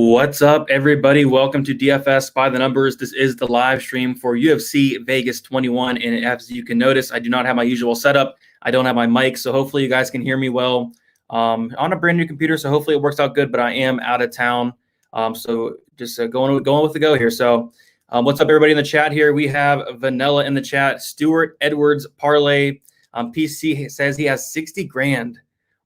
What's up, everybody? Welcome to DFS by the Numbers. This is the live stream for UFC Vegas 21. And as you can notice, I do not have my usual setup. I don't have my mic, so hopefully you guys can hear me well on a brand new computer. So hopefully it works out good, but I am out of town. So just going with the go here. So what's up, everybody in the chat here? We have Vanilla in the chat. Stewart Edwards parlay. PC says he has 60 grand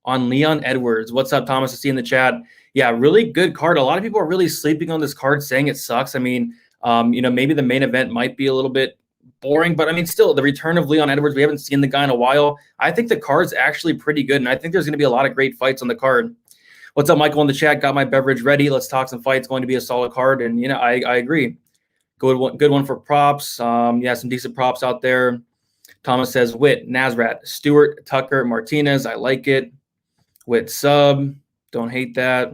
on Leon Edwards. What's up, Thomas? I see in the chat. Yeah, really good card. A lot of people are really sleeping on this card, saying it sucks. I mean, maybe the main event might be a little bit boring, but I mean, still, the return of Leon Edwards, we haven't seen the guy in a while. I think the card's actually pretty good, and I think there's going to be a lot of great fights on the card. What's up, Michael, in the chat? Got my beverage ready. Let's talk some fights. Going to be a solid card, and, I agree. Good one for props. Yeah, some decent props out there. Thomas says, Witt, Nasrat, Stewart, Tucker, Martinez. I like it. Witt sub. Don't hate that.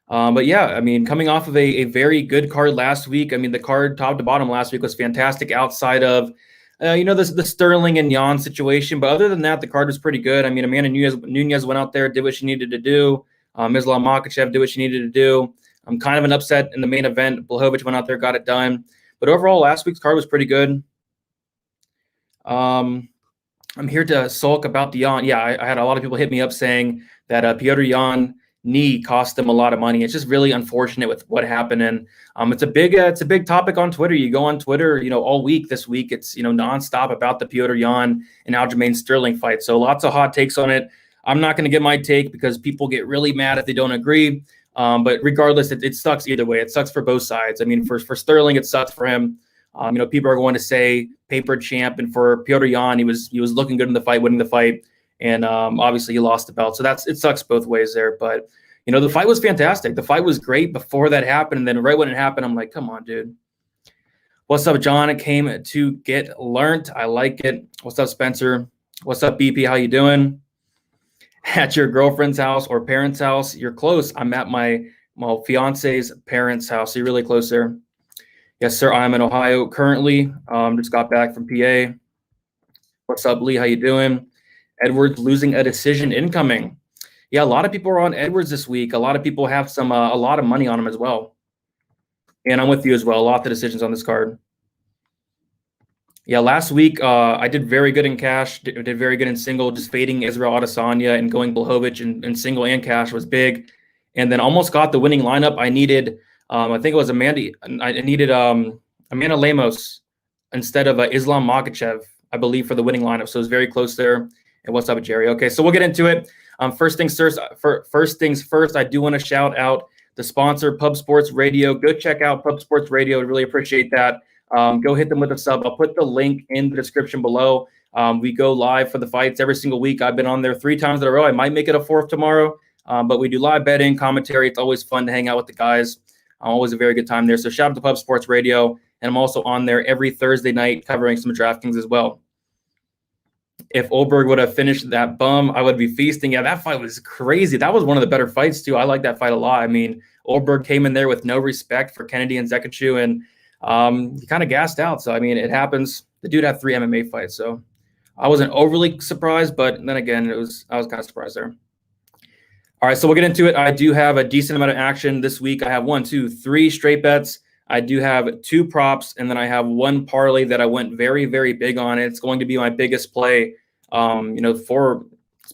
But yeah, I mean, coming off of a very good card last week. I mean, the card top to bottom last week was fantastic outside of, the Sterling and Jan situation. But other than that, the card was pretty good. I mean, Amanda Nunes went out there, did what she needed to do. Islam Makhachev did what she needed to do. Kind of an upset in the main event. Blachowicz went out there, got it done. But overall, last week's card was pretty good. I'm here to sulk about the Jan. Yeah, I had a lot of people hit me up saying that Petr Yan knee cost them a lot of money. It's just really unfortunate with what happened, and it's a big topic on Twitter. You go on Twitter, all week this week. It's nonstop about the Petr Yan and Aljamain Sterling fight. So lots of hot takes on it. I'm not going to get my take because people get really mad if they don't agree. But regardless, it sucks either way. It sucks for both sides. I mean, for Sterling, it sucks for him. People are going to say paper champ, and for Petr Yan, he was looking good in the fight, winning the fight. And obviously he lost the belt. So it sucks both ways there. But, the fight was fantastic. The fight was great before that happened. And then right when it happened, I'm like, come on, dude. What's up, John? It came to get learnt. I like it. What's up, Spencer? What's up, BP? How you doing? At your girlfriend's house or parents' house? You're close. I'm at my fiance's parents' house. So you're really close there. Yes, sir. I'm in Ohio currently. Just got back from PA. What's up, Lee? How you doing? Edwards losing a decision incoming. Yeah, a lot of people are on Edwards this week. A lot of people have a lot of money on him as well. And I'm with you as well. A lot of decisions on this card. Yeah, last week I did very good in cash. Did very good in single, just fading Israel Adesanya and going Blachowicz in single and cash was big. And then almost got the winning lineup. I needed, I think it was Amanda. I needed Amanda Lemos instead of Islam Makhachev, I believe, for the winning lineup. So it was very close there. And what's up, Jerry? Okay, so we'll get into it. First things first, I do want to shout out the sponsor, Pub Sports Radio. Go check out Pub Sports Radio. I really appreciate that. Go hit them with a sub. I'll put the link in the description below. We go live for the fights every single week. I've been on there 3 times in a row. I might make it a 4th tomorrow, but we do live betting, commentary. It's always fun to hang out with the guys. Always a very good time there. So shout out to Pub Sports Radio. And I'm also on there every Thursday night covering some Draftkings as well. If Oldberg would have finished that bum, I would be feasting. Yeah, that fight was crazy. That was one of the better fights, too. I like that fight a lot. I mean, Oldberg came in there with no respect for Kennedy and Zekachu, and he kind of gassed out. So, I mean, it happens. The dude had 3 MMA fights, so I wasn't overly surprised, but then again, I was kind of surprised there. All right, so we'll get into it. I do have a decent amount of action this week. I have 1, 2, 3 straight bets. I do have 2 props, and then I have 1 parlay that I went very, very big on. It's going to be my biggest play. It's going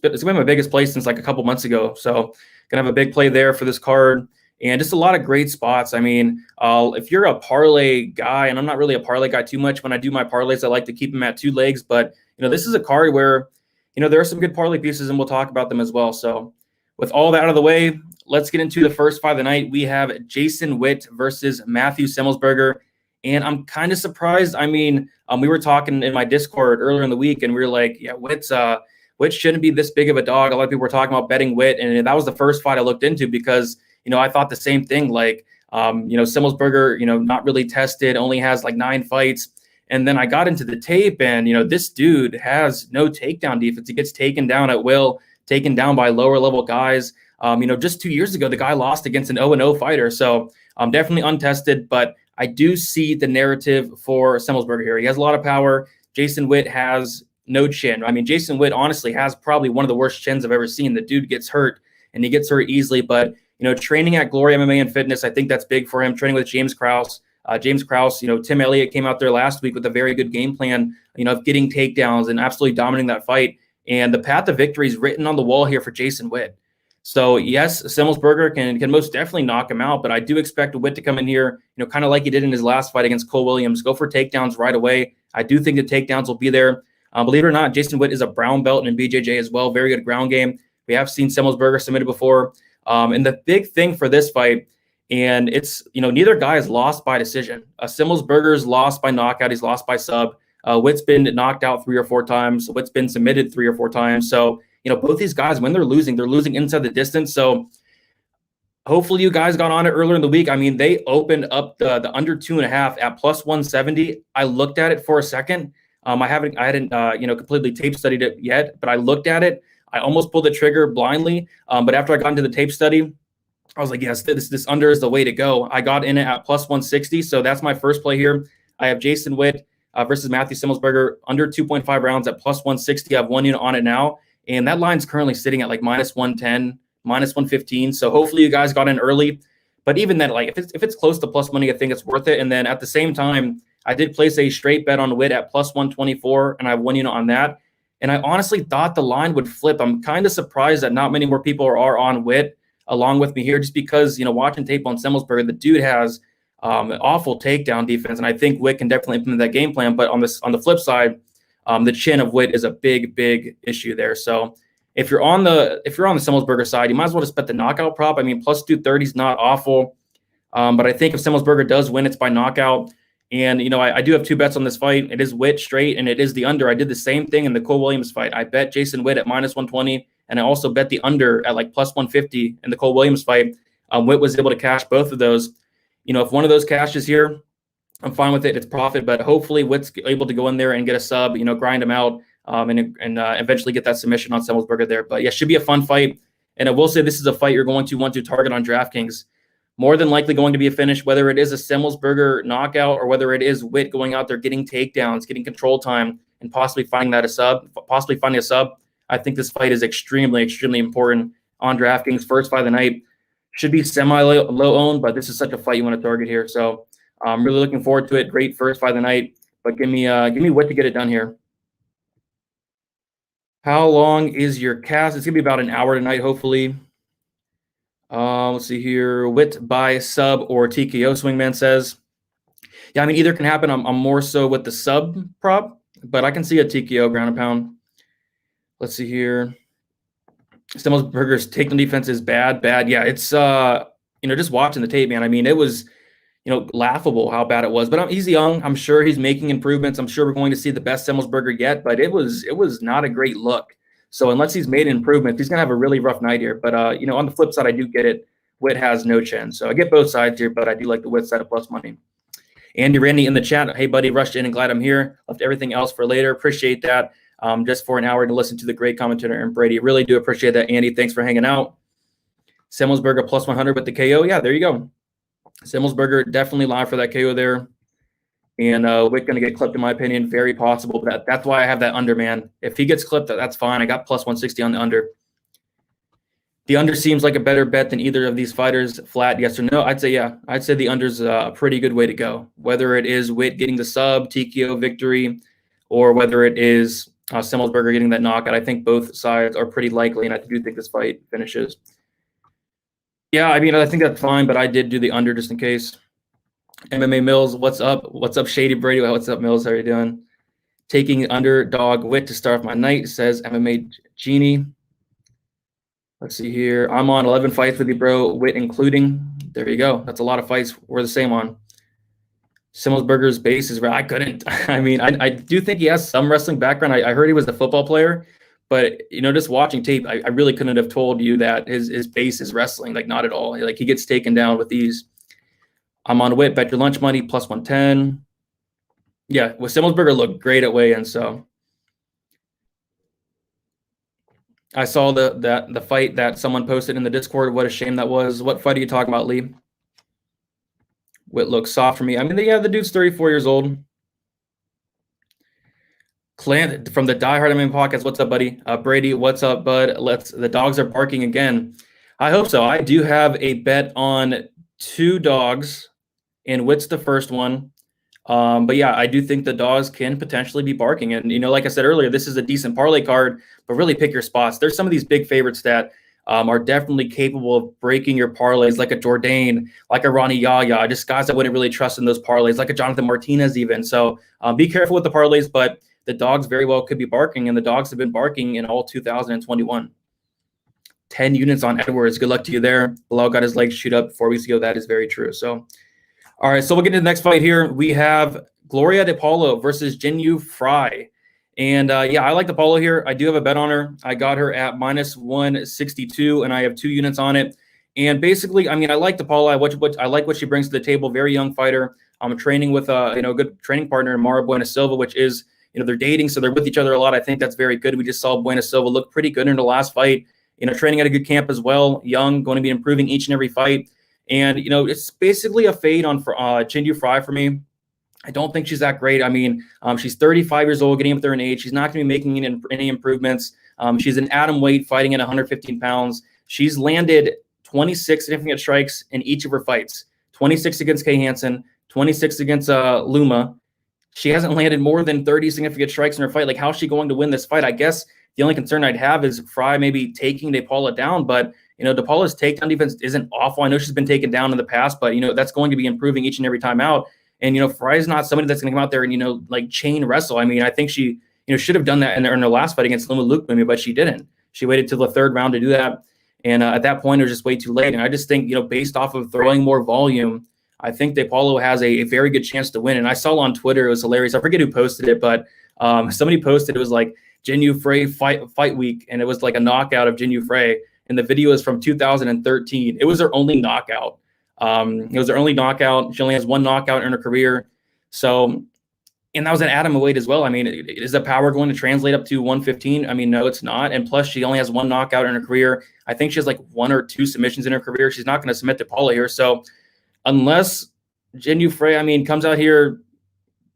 to be my biggest play since like a couple months ago. So gonna have a big play there for this card, and just a lot of great spots. I mean, if you're a parlay guy, and I'm not really a parlay guy too much. When I do my parlays, I like to keep them at 2 legs. But this is a card where there are some good parlay pieces, and we'll talk about them as well. So with all that out of the way, let's get into the first fight of the night. We have Jason Witt versus Matthew Semelsberger. And I'm kind of surprised. I mean, we were talking in my Discord earlier in the week, and we were like, yeah, Witt shouldn't be this big of a dog. A lot of people were talking about betting Witt, and that was the first fight I looked into because, I thought the same thing. Like, Semelsberger, not really tested, only has like 9 fights. And then I got into the tape, and, this dude has no takedown defense. He gets taken down at will, taken down by lower level guys. Just 2 years ago, the guy lost against an 0-0 fighter. So definitely untested, but I do see the narrative for Semelsberger here. He has a lot of power. Jason Witt has no chin. I mean, Jason Witt honestly has probably one of the worst chins I've ever seen. The dude gets hurt, and he gets hurt easily, but training at Glory MMA and Fitness, I think that's big for him. Training with James Krause. James Krause, Tim Elliott came out there last week with a very good game plan, of getting takedowns and absolutely dominating that fight. And the path to victory is written on the wall here for Jason Witt. So yes, Semelsberger can most definitely knock him out, but I do expect Witt to come in here, kind of like he did in his last fight against Cole Williams, go for takedowns right away. I do think the takedowns will be there. Believe it or not, Jason Witt is a brown belt in BJJ as well. Very good ground game. We have seen Semelsberger submitted before. And the big thing for this fight, and it's, neither guy is lost by decision. Semelsberger's lost by knockout. He's lost by sub. Witt's been knocked out 3 or 4 times. Witt's been submitted 3 or 4 times. So, both these guys, when they're losing inside the distance. So hopefully you guys got on it earlier in the week. I mean, they opened up the under 2.5 at plus 170. I looked at it for a second. I hadn't completely tape studied it yet, but I looked at it. I almost pulled the trigger blindly. But after I got into the tape study, I was like, yes, this under is the way to go. I got in it at plus 160. So that's my first play here. I have Jason Witt versus Matthew Semelsberger under 2.5 rounds at plus 160. I have 1 unit on it now. And that line's currently sitting at like minus 110, minus 115. So hopefully you guys got in early. But even then, like if it's close to plus money, I think it's worth it. And then at the same time, I did place a straight bet on Witt at plus 124, and I have 1 unit on that. And I honestly thought the line would flip. I'm kind of surprised that not many more people are on Witt along with me here, just because, watching tape on Semelsberger, the dude has an awful takedown defense. And I think Witt can definitely implement that game plan. But on the flip side, the chin of Witt is a big issue there. So if you're on the Semelsberger side, you might as well just bet the knockout prop. I mean, plus 230 is not awful. But I think if Semelsberger does win, it's by knockout. And, I do have 2 bets on this fight. It is Witt straight, and it is the under. I did the same thing in the Cole Williams fight. I bet Jason Witt at minus 120, and I also bet the under at like plus 150 in the Cole Williams fight. Witt was able to cash both of those. If one of those cashes here, I'm fine with it. It's profit, but hopefully Witt's able to go in there and get a sub, grind him out, and eventually get that submission on Semelsberger there. But yeah, should be a fun fight. And I will say this is a fight you're going to want to target on DraftKings. More than likely going to be a finish, whether it is a Semelsberger knockout or whether it is Witt going out there getting takedowns, getting control time, and possibly finding a sub. I think this fight is extremely important on DraftKings. First fight of the night. Should be semi-low owned, but this is such a fight you want to target here. So I'm really looking forward to it. Great first fight of the night, but give me Witt to get it done here. How long is your cast? It's gonna be about an hour tonight, hopefully. Let's see here. Witt by sub or TKO, Swingman says. Yeah, I mean, either can happen. I'm more so with the sub prop, but I can see a TKO ground and pound. Let's see here. Semelsberger's takedown defense is bad. Yeah, it's just watching the tape, man. I mean, it was laughable how bad it was. But he's young. I'm sure he's making improvements. I'm sure we're going to see the best Semelsberger yet. But it was not a great look. So unless he's made an improvement, he's gonna have a really rough night here. But on the flip side, I do get it. Witt has no chin, so I get both sides here. But I do like the Witt side of plus money. Andy Randy in the chat. Hey buddy, rushed in and glad I'm here. Left everything else for later. Appreciate that. Just for an hour to listen to the great commentator and Brady. Really do appreciate that, Andy. Thanks for hanging out. Semelsberger plus 100 with the KO. Yeah, there you go. Semelsberger definitely live for that KO there. And Witt going to get clipped, in my opinion. Very possible. But that's why I have that under, man. If he gets clipped, that's fine. I got plus 160 on the under. The under seems like a better bet than either of these fighters. Flat, yes or no? I'd say, yeah. I'd say the under's a pretty good way to go. Whether it is Witt getting the sub, TKO victory, or whether it is Semelsberger getting that knockout, I think both sides are pretty likely, and I do think this fight finishes. Yeah, I mean, I think that's fine, but I did do the under just in case. MMA Mills, what's up? What's up, Shady Brady? What's up, Mills? How are you doing? Taking underdog Witt to start off my night, says MMA Genie. Let's see here. I'm on 11 fights with you, bro. Witt including. There you go. That's a lot of fights we're the same on. Semelsberger's base is where I couldn't. I mean, I do think he has some wrestling background. I heard he was a football player, but just watching tape, I really couldn't have told you that his base is wrestling. Like, not at all. Like, he gets taken down with ease. I'm on Witt. Bet your lunch money plus 110. Yeah, well, Semelsberger looked great at weigh-in. So I saw the fight that someone posted in the Discord. What a shame that was. What fight are you talking about, Lee? Witt looks soft for me. I mean, yeah, the dude's 34 years old. Clint from the Die Hard MMA podcast. What's up, buddy? Brady, what's up, bud? The dogs are barking again. I hope so. I do have a bet on 2 dogs, and Witt's the first one. But yeah, I do think the dogs can potentially be barking. And, like I said earlier, this is a decent parlay card, but really pick your spots. There's some of these big favorites that are definitely capable of breaking your parlays, like a Jourdain, like a Ronnie Yahya, just guys I wouldn't really trust in those parlays, like a Jonathan Martinez even. So be careful with the parlays, but the dogs very well could be barking, and the dogs have been barking in all 2021. 10 units on Edwards. Good luck to you there. Bilal got his legs chewed up 4 weeks ago. That is very true. So, all right, so we'll get to the next fight here. We have Gloria De Paulo versus Jinyu Frey. And yeah, I like De Paulo here. I do have a bet on her. I got her at -162, and I have 2 units on it. And basically, I mean, I like De Paulo. I like what she brings to the table. Very young fighter. I'm training with a good training partner, Mara Buena Silva, which is, they're dating, so they're with each other a lot. I think that's very good. We just saw Buena Silva look pretty good in the last fight. Training at a good camp as well. Young, going to be improving each and every fight. And, it's basically a fade on Jinyu Frey for me. I don't think she's that great. I mean, she's 35 years old, getting up there in age. She's not going to be making any improvements. She's an atom weight, fighting at 115 pounds. She's landed 26 significant strikes in each of her fights. 26 against Kay Hansen, 26 against Luma. She hasn't landed more than 30 significant strikes in her fight. Like, how's she going to win this fight? I guess the only concern I'd have is Frey maybe taking De Paula down, but De Paula's takedown defense isn't awful. I know she's been taken down in the past, but that's going to be improving each and every time out. And Frey's not somebody that's going to come out there and like chain wrestle. I mean, I think she should have done that in her last fight against Luma Lukman, but she didn't. She waited till the 3rd round to do that, and at that point it was just way too late. And I just think based off of throwing more volume, I think De Paula has a very good chance to win. And I saw on Twitter, it was hilarious. I forget who posted it, but somebody posted, it was like Jinyu Frey fight week, and it was like a knockout of Jinyu Frey, and the video is from 2013. It was her only knockout. It was her only knockout. She only has 1 knockout in her career. So, and that was an atom weight as well. I mean, is the power going to translate up to 115? I mean, no, it's not. And plus, she only has 1 knockout in her career. I think she has like 1 or 2 submissions in her career. She's not going to submit to Paula here. So, unless Jinyu Frey, I mean, comes out here,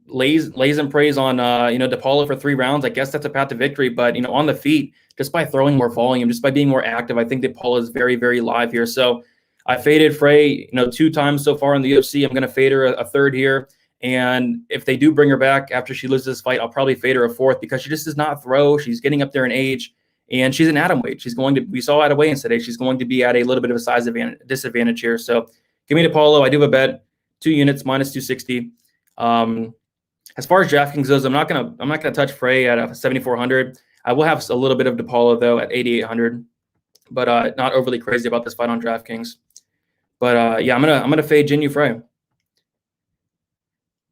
lays and prays on De Paula for 3 rounds, I guess that's a path to victory. But on the feet, just by throwing more volume, just by being more active, I think De Paula is very, very live here. So I faded Frey 2 times so far in the UFC. I'm going to fade her a 3rd here. And if they do bring her back after she loses this fight, I'll probably fade her a 4th, because she just does not throw. She's getting up there in age, and she's an atom weight. She's going to, we saw at a weigh-in today, she's going to be at a little bit of a size disadvantage here. So give me De Paulo. I do have a bet, 2 units, -260. As far as DraftKings goes, I'm not gonna touch Frey at 7,400. I will have a little bit of De Paula though at 8,800, but not overly crazy about this fight on DraftKings. But yeah, I'm gonna fade Jinyu Frey.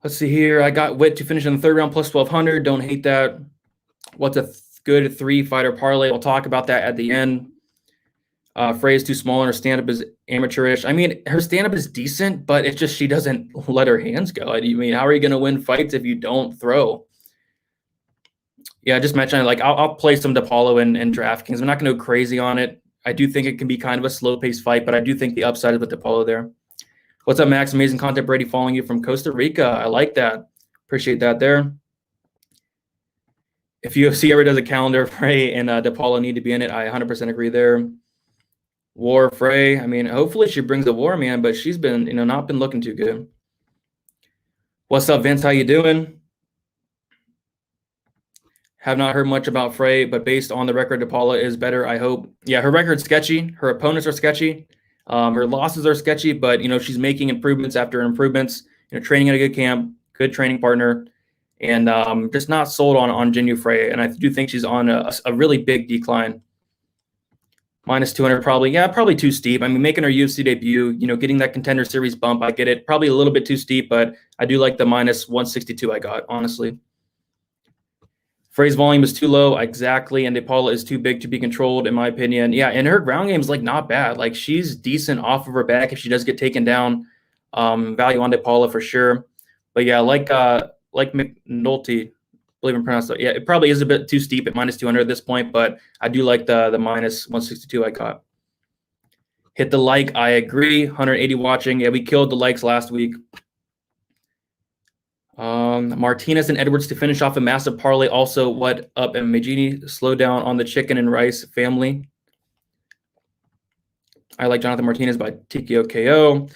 Let's see here. I got Witt to finish in the 3rd round +1,200. Don't hate that. What's a good 3-fighter parlay? We'll talk about that at the end. Frey is too small and her stand-up is amateurish. I mean, her stand-up is decent, but it's just she doesn't let her hands go. I mean, how are you going to win fights if you don't throw? Yeah, I just mentioned, like, I'll play some De Paulo in DraftKings. I'm not going to go crazy on it. I do think it can be kind of a slow-paced fight, but I do think the upside is with De Paulo there. What's up, Max? Amazing content, Brady, following you from Costa Rica. I like that. Appreciate that there. If UFC ever does a calendar, Frey and De Paulo need to be in it. I 100% agree there. War Frey. I mean, hopefully she brings the war, man, but she's been, not been looking too good. What's up, Vince? How you doing? Have not heard much about Frey, but based on the record, De Paula is better, I hope. Yeah, her record's sketchy. Her opponents are sketchy. Her losses are sketchy, but, she's making improvements after improvements, training at a good camp, good training partner, and just not sold on Jinyu Frey. And I do think she's on a really big decline. -200 probably. Yeah, probably too steep. I mean, making her UFC debut, getting that Contender Series bump, I get it. Probably a little bit too steep, but I do like the -162 I got, honestly. Frey's volume is too low, exactly, and De Paula is too big to be controlled, in my opinion. Yeah, and her ground game is, like, not bad. Like, she's decent off of her back if she does get taken down. Value on De Paula for sure. But, yeah, like McNulty, believe I'm pronounced that. Yeah, it probably is a bit too steep at -200 at this point, but I do like the -162 I got. Hit the like. I agree. 180 watching. Yeah, we killed the likes last week. Martinez and Edwards to finish off a massive parlay. Also, what up, Magini? Slow down on the chicken and rice family. I like Jonathan Martinez by TKO KO.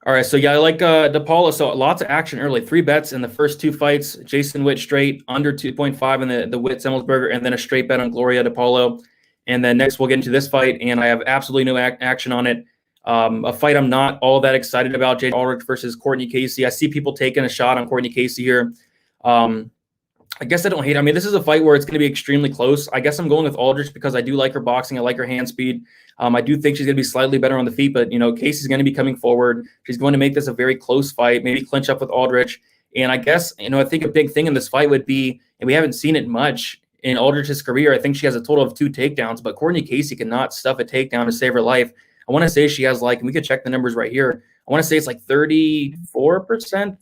All right, so yeah, I like Paula. So lots of action early. 3 bets in the first 2 fights. Jason Witt straight, under 2.5 in the Witt Semelsberger, and then a straight bet on Gloria DePaulo. And then next we'll get into this fight, and I have absolutely no action on it. A fight I'm not all that excited about, Jade Aldrich versus Courtney Casey. I see people taking a shot on Courtney Casey here. I guess I don't hate it. I mean, this is a fight where it's going to be extremely close. I guess I'm going with Aldrich because I do like her boxing. I like her hand speed. I do think she's going to be slightly better on the feet, but, Casey's going to be coming forward. She's going to make this a very close fight, maybe clinch up with Aldrich. And I guess, I think a big thing in this fight would be, and we haven't seen it much in Aldrich's career, I think she has a total of 2 takedowns, but Courtney Casey cannot stuff a takedown to save her life. I want to say she has and we could check the numbers right here. I want to say it's 34%,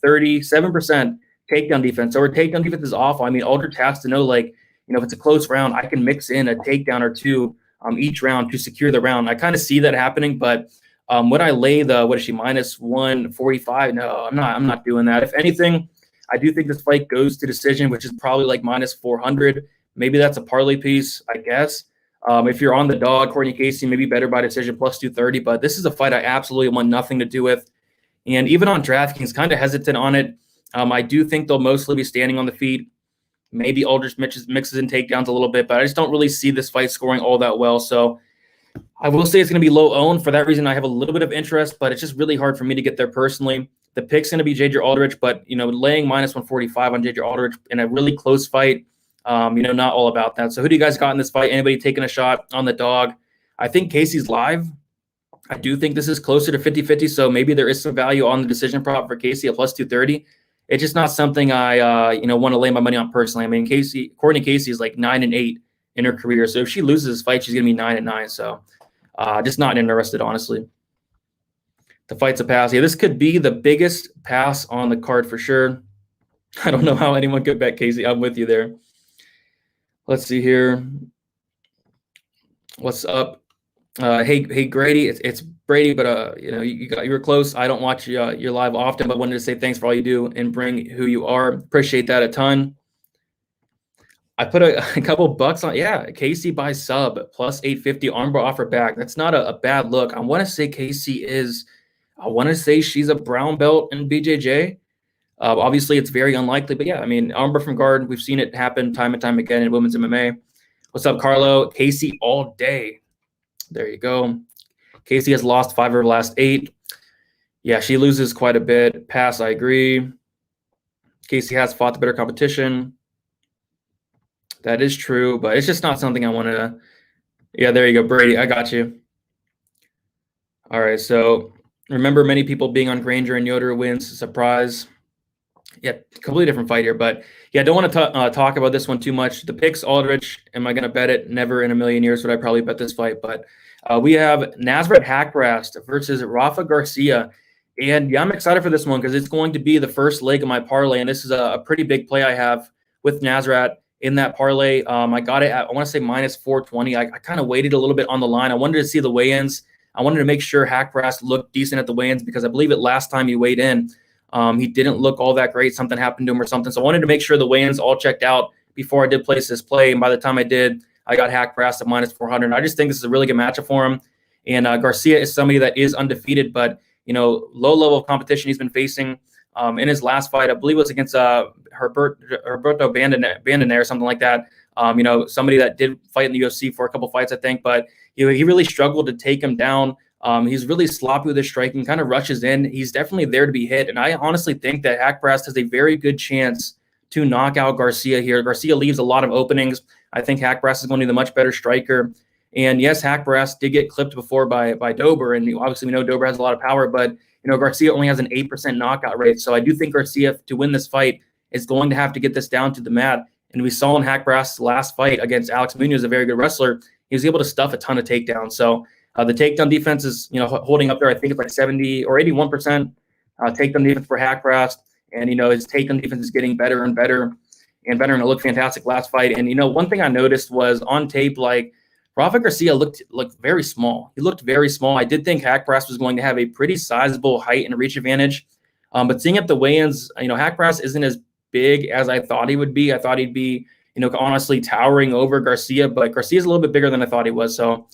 37% takedown defense. So her takedown defense is awful. I mean, Aldrich has to know, if it's a close round, I can mix in a takedown or 2 each round to secure the round. I kind of see that happening, but would I lay what is she, minus 145? No, I'm not doing that. If anything, I do think this fight goes to decision, which is probably minus 400. Maybe that's a parlay piece, I guess. If you're on the dog, Courtney Casey, maybe better by decision, plus 230. But this is a fight I absolutely want nothing to do with. And even on Draftkings, kind of hesitant on it. I do think they'll mostly be standing on the feet. Maybe Aldrich mixes in takedowns a little bit, but I just don't really see this fight scoring all that well. So I will say it's going to be low owned. For that reason, I have a little bit of interest, but it's just really hard for me to get there personally. The pick's going to be J.J. Aldrich, but, laying minus 145 on J.J. Aldrich in a really close fight, not all about that. So who do you guys got in this fight? Anybody taking a shot on the dog? I think Casey's live. I do think this is closer to 50-50, so maybe there is some value on the decision prop for Casey at plus 230. It's just not something I, want to lay my money on personally. I mean, Courtney Casey is 9-8 in her career. So if she loses this fight, she's going to be 9-9. So just not interested, honestly. The fight's a pass. Yeah, this could be the biggest pass on the card for sure. I don't know how anyone could bet Casey. I'm with you there. Let's see here. What's up? Hey Grady, it's Brady, but you were close. I don't watch your live often, but wanted to say thanks for all you do and bring who you are. Appreciate that a ton. I put a couple bucks on, Casey by sub plus 850 armbar offer back. That's not a bad look. I want to say she's a brown belt in BJJ. Obviously, it's very unlikely, but armbar from guard. We've seen it happen time and time again in women's MMA. What's up, Carlo? Casey all day. There you go. Casey has lost 5 of her last 8. Yeah, she loses quite a bit. Pass, I agree. Casey has fought the better competition. That is true, but it's just not something I want to. Yeah, there you go, Brady. I got you. All right, so remember many people being on Granger and Yoder wins. Surprise. Yeah, completely different fight here, but don't want to talk about this one too much. The picks, Aldrich, am I going to bet it? Never in a million years would I probably bet this fight, but we have Nasrat Haqparast versus Rafa Garcia, and I'm excited for this one because it's going to be the first leg of my parlay, and this is a pretty big play I have with Nasrat in that parlay. I got it at, I want to say minus 420. I kind of waited a little bit on the line. I wanted to see the weigh-ins. I wanted to make sure Haqparast looked decent at the weigh-ins because I believe it last time he weighed in. He didn't look all that great. Something happened to him or something. So I wanted to make sure the weigh-ins all checked out before I did place this play. And by the time I did, I got Haqparast at minus 400. I just think this is a really good matchup for him. And Garcia is somebody that is undefeated, but, low level of competition he's been facing. In his last fight, I believe it was against Herberto Bandonnet or something like that. Somebody that did fight in the UFC for a couple fights, I think. But he really struggled to take him down. He's really sloppy with his striking, kind of rushes in. He's definitely there to be hit. And I honestly think that Haqparast has a very good chance to knock out Garcia here. Garcia leaves a lot of openings. I think Haqparast is going to be the much better striker. And yes, Haqparast did get clipped before by Dober. And obviously we know Dober has a lot of power, but Garcia only has an 8% knockout rate. So I do think Garcia, to win this fight, is going to have to get this down to the mat. And we saw in Haqparast's last fight against Alex Munoz, a very good wrestler, he was able to stuff a ton of takedowns. So the takedown defense is, holding up there. I think it's like 70 or 81% takedown defense for Haqparast. And, his takedown defense is getting better and better and better. And it looked fantastic last fight. And, one thing I noticed was on tape, Rafa Garcia looked very small. He looked very small. I did think Haqparast was going to have a pretty sizable height and reach advantage. But seeing at the weigh-ins, Haqparast isn't as big as I thought he would be. I thought he'd be, honestly towering over Garcia, but Garcia's a little bit bigger than I thought he was. So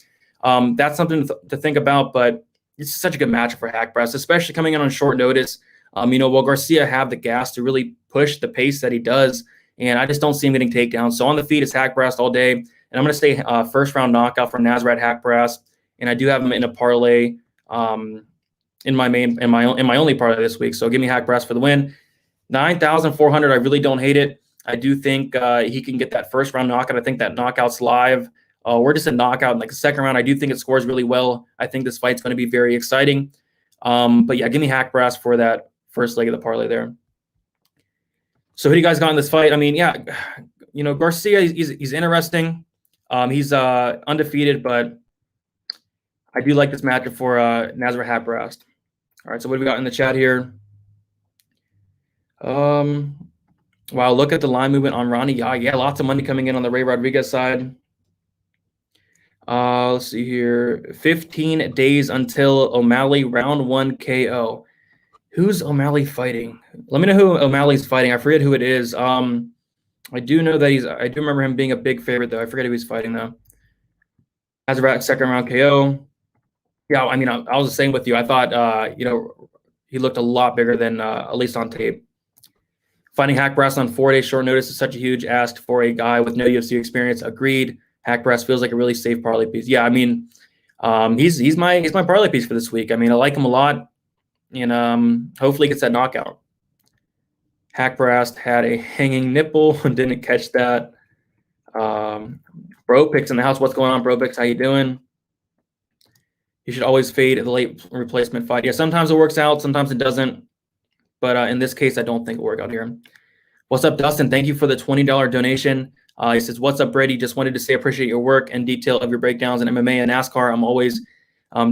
That's something to think about, but it's such a good matchup for Haqparast, especially coming in on short notice. Will Garcia have the gas to really push the pace that he does? And I just don't see him getting takedowns. So on the feet is Haqparast all day. And I'm going to stay first round knockout for Nasrat Haqparast. And I do have him in a parlay in my only parlay this week. So give me Haqparast for the win. 9,400. I really don't hate it. I do think he can get that first round knockout. I think that knockout's live. We're just a knockout in like the second round. I do think it scores really well. I think this fight's going to be very exciting. But yeah, give me Haqparast for that first leg of the parlay there. So who do you guys got in this fight? I mean, yeah, Garcia, he's interesting. He's undefeated, but I do like this matchup for Nasrat Haqparast. All right, so what do we got in the chat here? Wow, look at the line movement on Ronnie Yahya. Yeah, lots of money coming in on the Ray Rodriguez side. Let's see here. 15 days until O'Malley round 1 KO. Who's O'Malley fighting? Let me know who O'Malley's fighting. I forget who it is. I do know that I do remember him being a big favorite, though. I forget who he's fighting, though. Nasrat second round KO. Yeah, I mean, I was the same with you. I thought, he looked a lot bigger than at least on tape. Fighting Haqparast on 4-day short notice is such a huge ask for a guy with no UFC experience. Agreed. Haqparast feels like a really safe parlay piece. Yeah, I mean, he's my parlay piece for this week. I mean, I like him a lot, and hopefully he gets that knockout. Haqparast had a hanging nipple and didn't catch that. Bro Picks in the house. What's going on, Bro Picks? How you doing? You should always fade the late replacement fight. Yeah, sometimes it works out, sometimes it doesn't. But in this case, I don't think it'll work out here. What's up, Dustin? Thank you for the $20 donation. He says, what's up, Brady? Just wanted to say appreciate your work and detail of your breakdowns in MMA and NASCAR. I'm always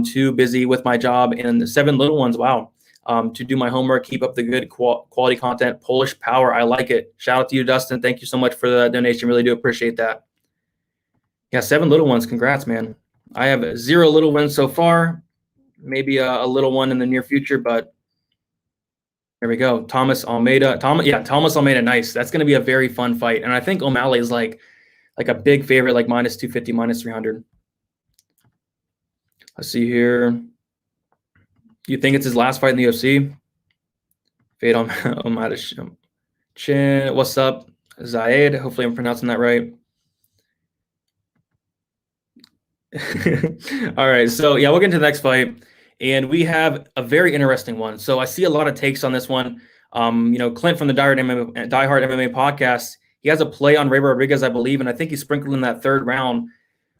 too busy with my job and the 7 little ones. Wow. To do my homework, keep up the good quality content. Polish power. I like it. Shout out to you, Dustin. Thank you so much for the donation. Really do appreciate that. Yeah, 7 little ones. Congrats, man. I have 0 little ones so far. Maybe a little one in the near future, but there we go. Thomas Almeida. Thomas Almeida. Nice. That's going to be a very fun fight. And I think O'Malley is like a big favorite, like minus 250, minus 300. Let's see here. You think it's his last fight in the UFC? Fade on Almeida. Chin. What's up, Zaid? Hopefully I'm pronouncing that right. All right. So yeah, we'll get into the next fight. And we have a very interesting one. So I see a lot of takes on this one. Clint from the Die Hard MMA podcast, he has a play on Ray Rodriguez, I believe, and I think he's sprinkled in that 3rd round.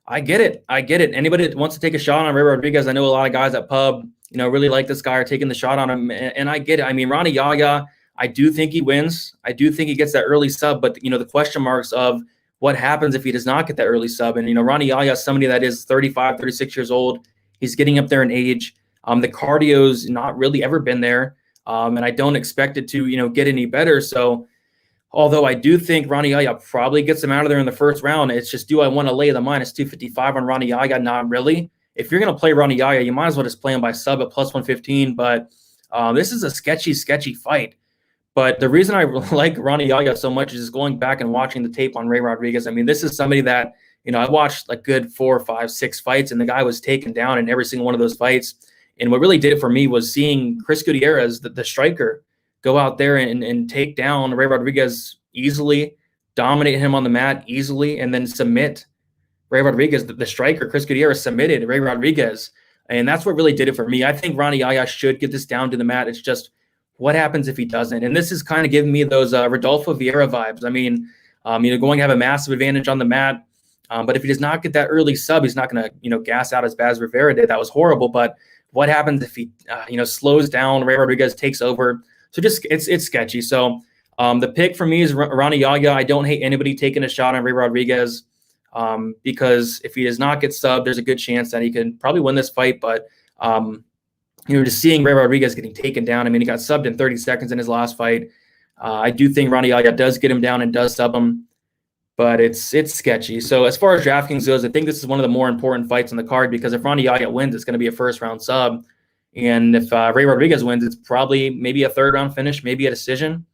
I get it. Anybody that wants to take a shot on Ray Rodriguez, I know a lot of guys at pub, really like this guy, are taking the shot on him, and I get it. I mean, Ronnie Yahya, I do think he wins. I do think he gets that early sub, but the question marks of what happens if he does not get that early sub. And Ronnie Yahya is somebody that is 35, 36 years old. He's getting up there in age. The cardio's not really ever been there, and I don't expect it to, get any better. So, although I do think Ronnie Yahya probably gets him out of there in the 1st round, it's just, do I want to lay the minus 255 on Ronnie Yahya? Not really. If you're going to play Ronnie Yahya, you might as well just play him by sub at plus 115. But this is a sketchy fight. But the reason I like Ronnie Yahya so much is just going back and watching the tape on Ray Rodriguez. I mean, this is somebody that, I watched like good 4, 5, 6 fights, and the guy was taken down in every single one of those fights. And what really did it for me was seeing Chris Gutierrez, the striker, go out there and take down Ray Rodriguez easily, dominate him on the mat easily, and then submit Ray Rodriguez. The striker, Chris Gutierrez, submitted Ray Rodriguez. And that's what really did it for me. I think Ronnie Yahya should get this down to the mat. It's just what happens if he doesn't? And this is kind of giving me those Rodolfo Vieira vibes. I mean, going to have a massive advantage on the mat. But if he does not get that early sub, he's not going to, gas out as bad as Rivera did. That was horrible. But what happens if he, slows down? Ray Rodriguez takes over. So just it's sketchy. So the pick for me is Ronnie Yahya. I don't hate anybody taking a shot on Ray Rodriguez because if he does not get subbed, there's a good chance that he can probably win this fight. But just seeing Ray Rodriguez getting taken down. I mean, he got subbed in 30 seconds in his last fight. I do think Ronnie Yahya does get him down and does sub him. But it's sketchy. So as far as Draftkings goes, I think this is one of the more important fights on the card because if Ronnie Yahya wins, it's going to be a 1st round sub. And if Ray Rodriguez wins, it's probably maybe a 3rd round finish, maybe a decision.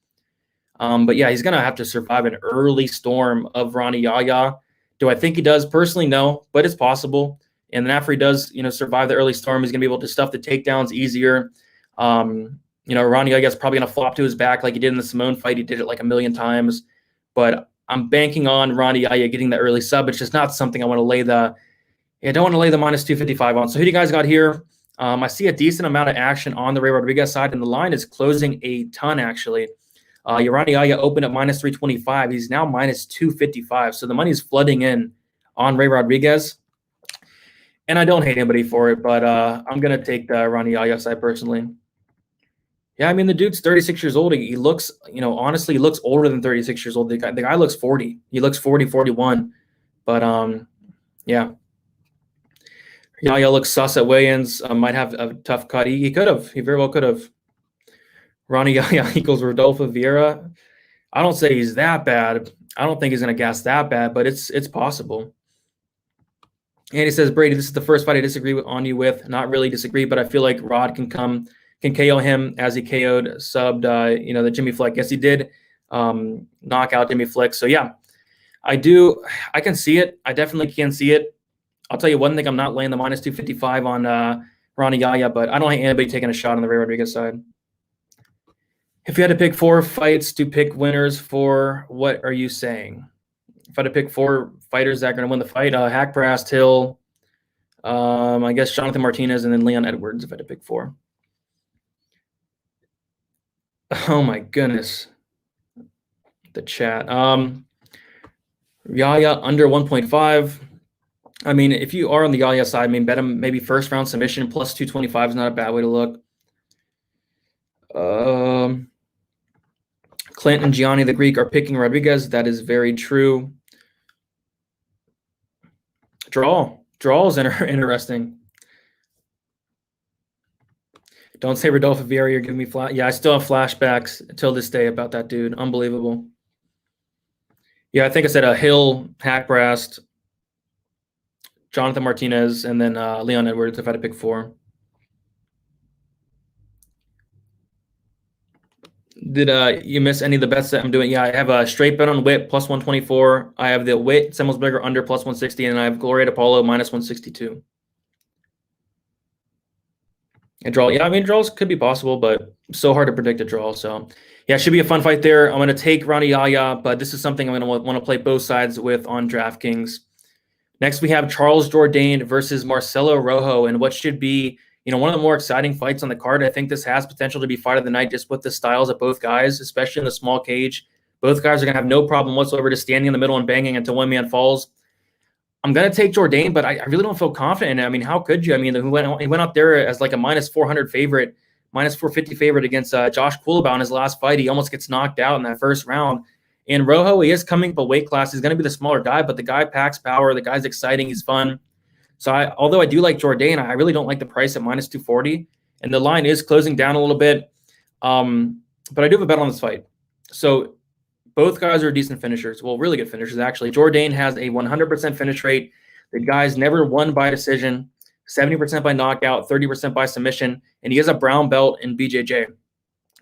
But yeah, he's going to have to survive an early storm of Ronnie Yahya. Do I think he does? Personally, no, but it's possible. And then after he does, survive the early storm, he's going to be able to stuff the takedowns easier. Ronnie, I guess, probably going to flop to his back like he did in the Simone fight. He did it like a million times. But I'm banking on Ronnie Yahya getting the early sub. It's just not something I want to lay the – I don't want to lay the minus 255 on. So who do you guys got here? I see a decent amount of action on the Ray Rodriguez side, and the line is closing a ton, actually. Ronnie Yahya opened at minus 325. He's now minus 255. So the money is flooding in on Ray Rodriguez. And I don't hate anybody for it, but I'm going to take the Ronnie Yahya side personally. Yeah, I mean, the dude's 36 years old. He looks, honestly, he looks older than 36 years old. The guy looks 40. He looks 40, 41. But, yeah. Yahya looks sus at weigh-ins. Might have a tough cut. He could have. He very well could have. Ronnie Yahya equals Rodolfo Vieira. I don't say he's that bad. I don't think he's going to gas that bad, but it's possible. And he says, Brady, this is the first fight I disagree on you with. Not really disagree, but I feel like Rod can KO him as he KO'd, subbed, the Jimmy Flick. Yes, he did knock out Jimmy Flick. So, yeah, I can see it. I definitely can see it. I'll tell you one thing, I'm not laying the minus 255 on Ronnie Yahya, but I don't hate anybody taking a shot on the Ray Rodriguez side. If you had to pick 4 fights to pick winners for, what are you saying? If I had to pick 4 fighters that are going to win the fight, Haqparast, Hill, I guess Jonathan Martinez, and then Leon Edwards, if I had to pick 4. Oh, my goodness. The chat. Yahya under 1.5. I mean, if you are on the Yahya side, I mean, bet him maybe first round submission plus 225 is not a bad way to look. Clint and Gianni the Greek are picking Rodriguez. That is very true. Draw is interesting. Don't say Rodolfo Vieira. You're giving me flat. Yeah, I still have flashbacks till this day about that dude. Unbelievable. Yeah, I think I said Hill, Haqparast, Jonathan Martinez, and then Leon Edwards if I had to pick 4. Did you miss any of the bets that I'm doing? Yeah, I have a straight bet on Witt plus 124. I have the Witt Semelsberger under plus 160, and I have Gloria Paula minus 162. A draw. Yeah, I mean, draws could be possible, but so hard to predict a draw. So, yeah, it should be a fun fight there. I'm going to take Ronnie Yahya, but this is something I'm going to want to play both sides with on DraftKings. Next, we have Charles Jourdain versus Marcelo Rojo, and what should be, one of the more exciting fights on the card. I think this has potential to be fight of the night just with the styles of both guys, especially in the small cage. Both guys are going to have no problem whatsoever just standing in the middle and banging until one man falls. I'm going to take Jourdain, but I really don't feel confident in it. I mean, how could you? I mean, he went out there as like a minus 400 favorite, minus 450 favorite against Josh Kulabau in his last fight. He almost gets knocked out in that first round. And Rojo, he is coming up a weight class. He's going to be the smaller guy, but the guy packs power. The guy's exciting. He's fun. So although I do like Jourdain, I really don't like the price at minus 240. And the line is closing down a little bit. But I do have a bet on this fight. So both guys are decent finishers. Well, really good finishers, actually. Jourdain has a 100% finish rate. The guy's never won by decision, 70% by knockout, 30% by submission, and he has a brown belt in BJJ.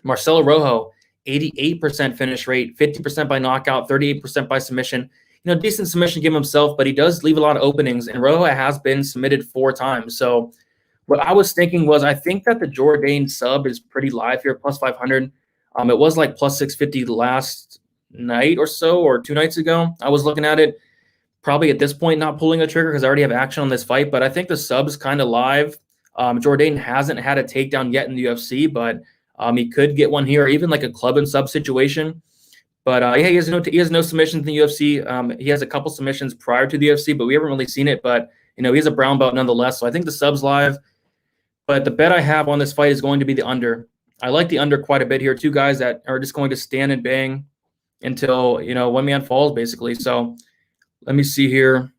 Marcelo Rojo, 88% finish rate, 50% by knockout, 38% by submission. Decent submission game himself, but he does leave a lot of openings, and Rojo has been submitted 4 times. So what I was thinking was I think that the Jourdain sub is pretty live here, plus 500. It was like plus 650 last night or so, or 2 nights ago. I was looking at it. Probably at this point not pulling the trigger because I already have action on this fight, but I think the sub's kind of live. Jourdain hasn't had a takedown yet in the UFC, but he could get one here, even like a club and sub situation. But yeah, he has no submissions in the UFC. He has a couple submissions prior to the UFC, but we haven't really seen it. But he has a brown belt nonetheless, so I think the sub's live. But the bet I have on this fight is going to be the under. I like the under quite a bit here. 2 guys that are just going to stand and bang until one man falls, basically. So let me see here.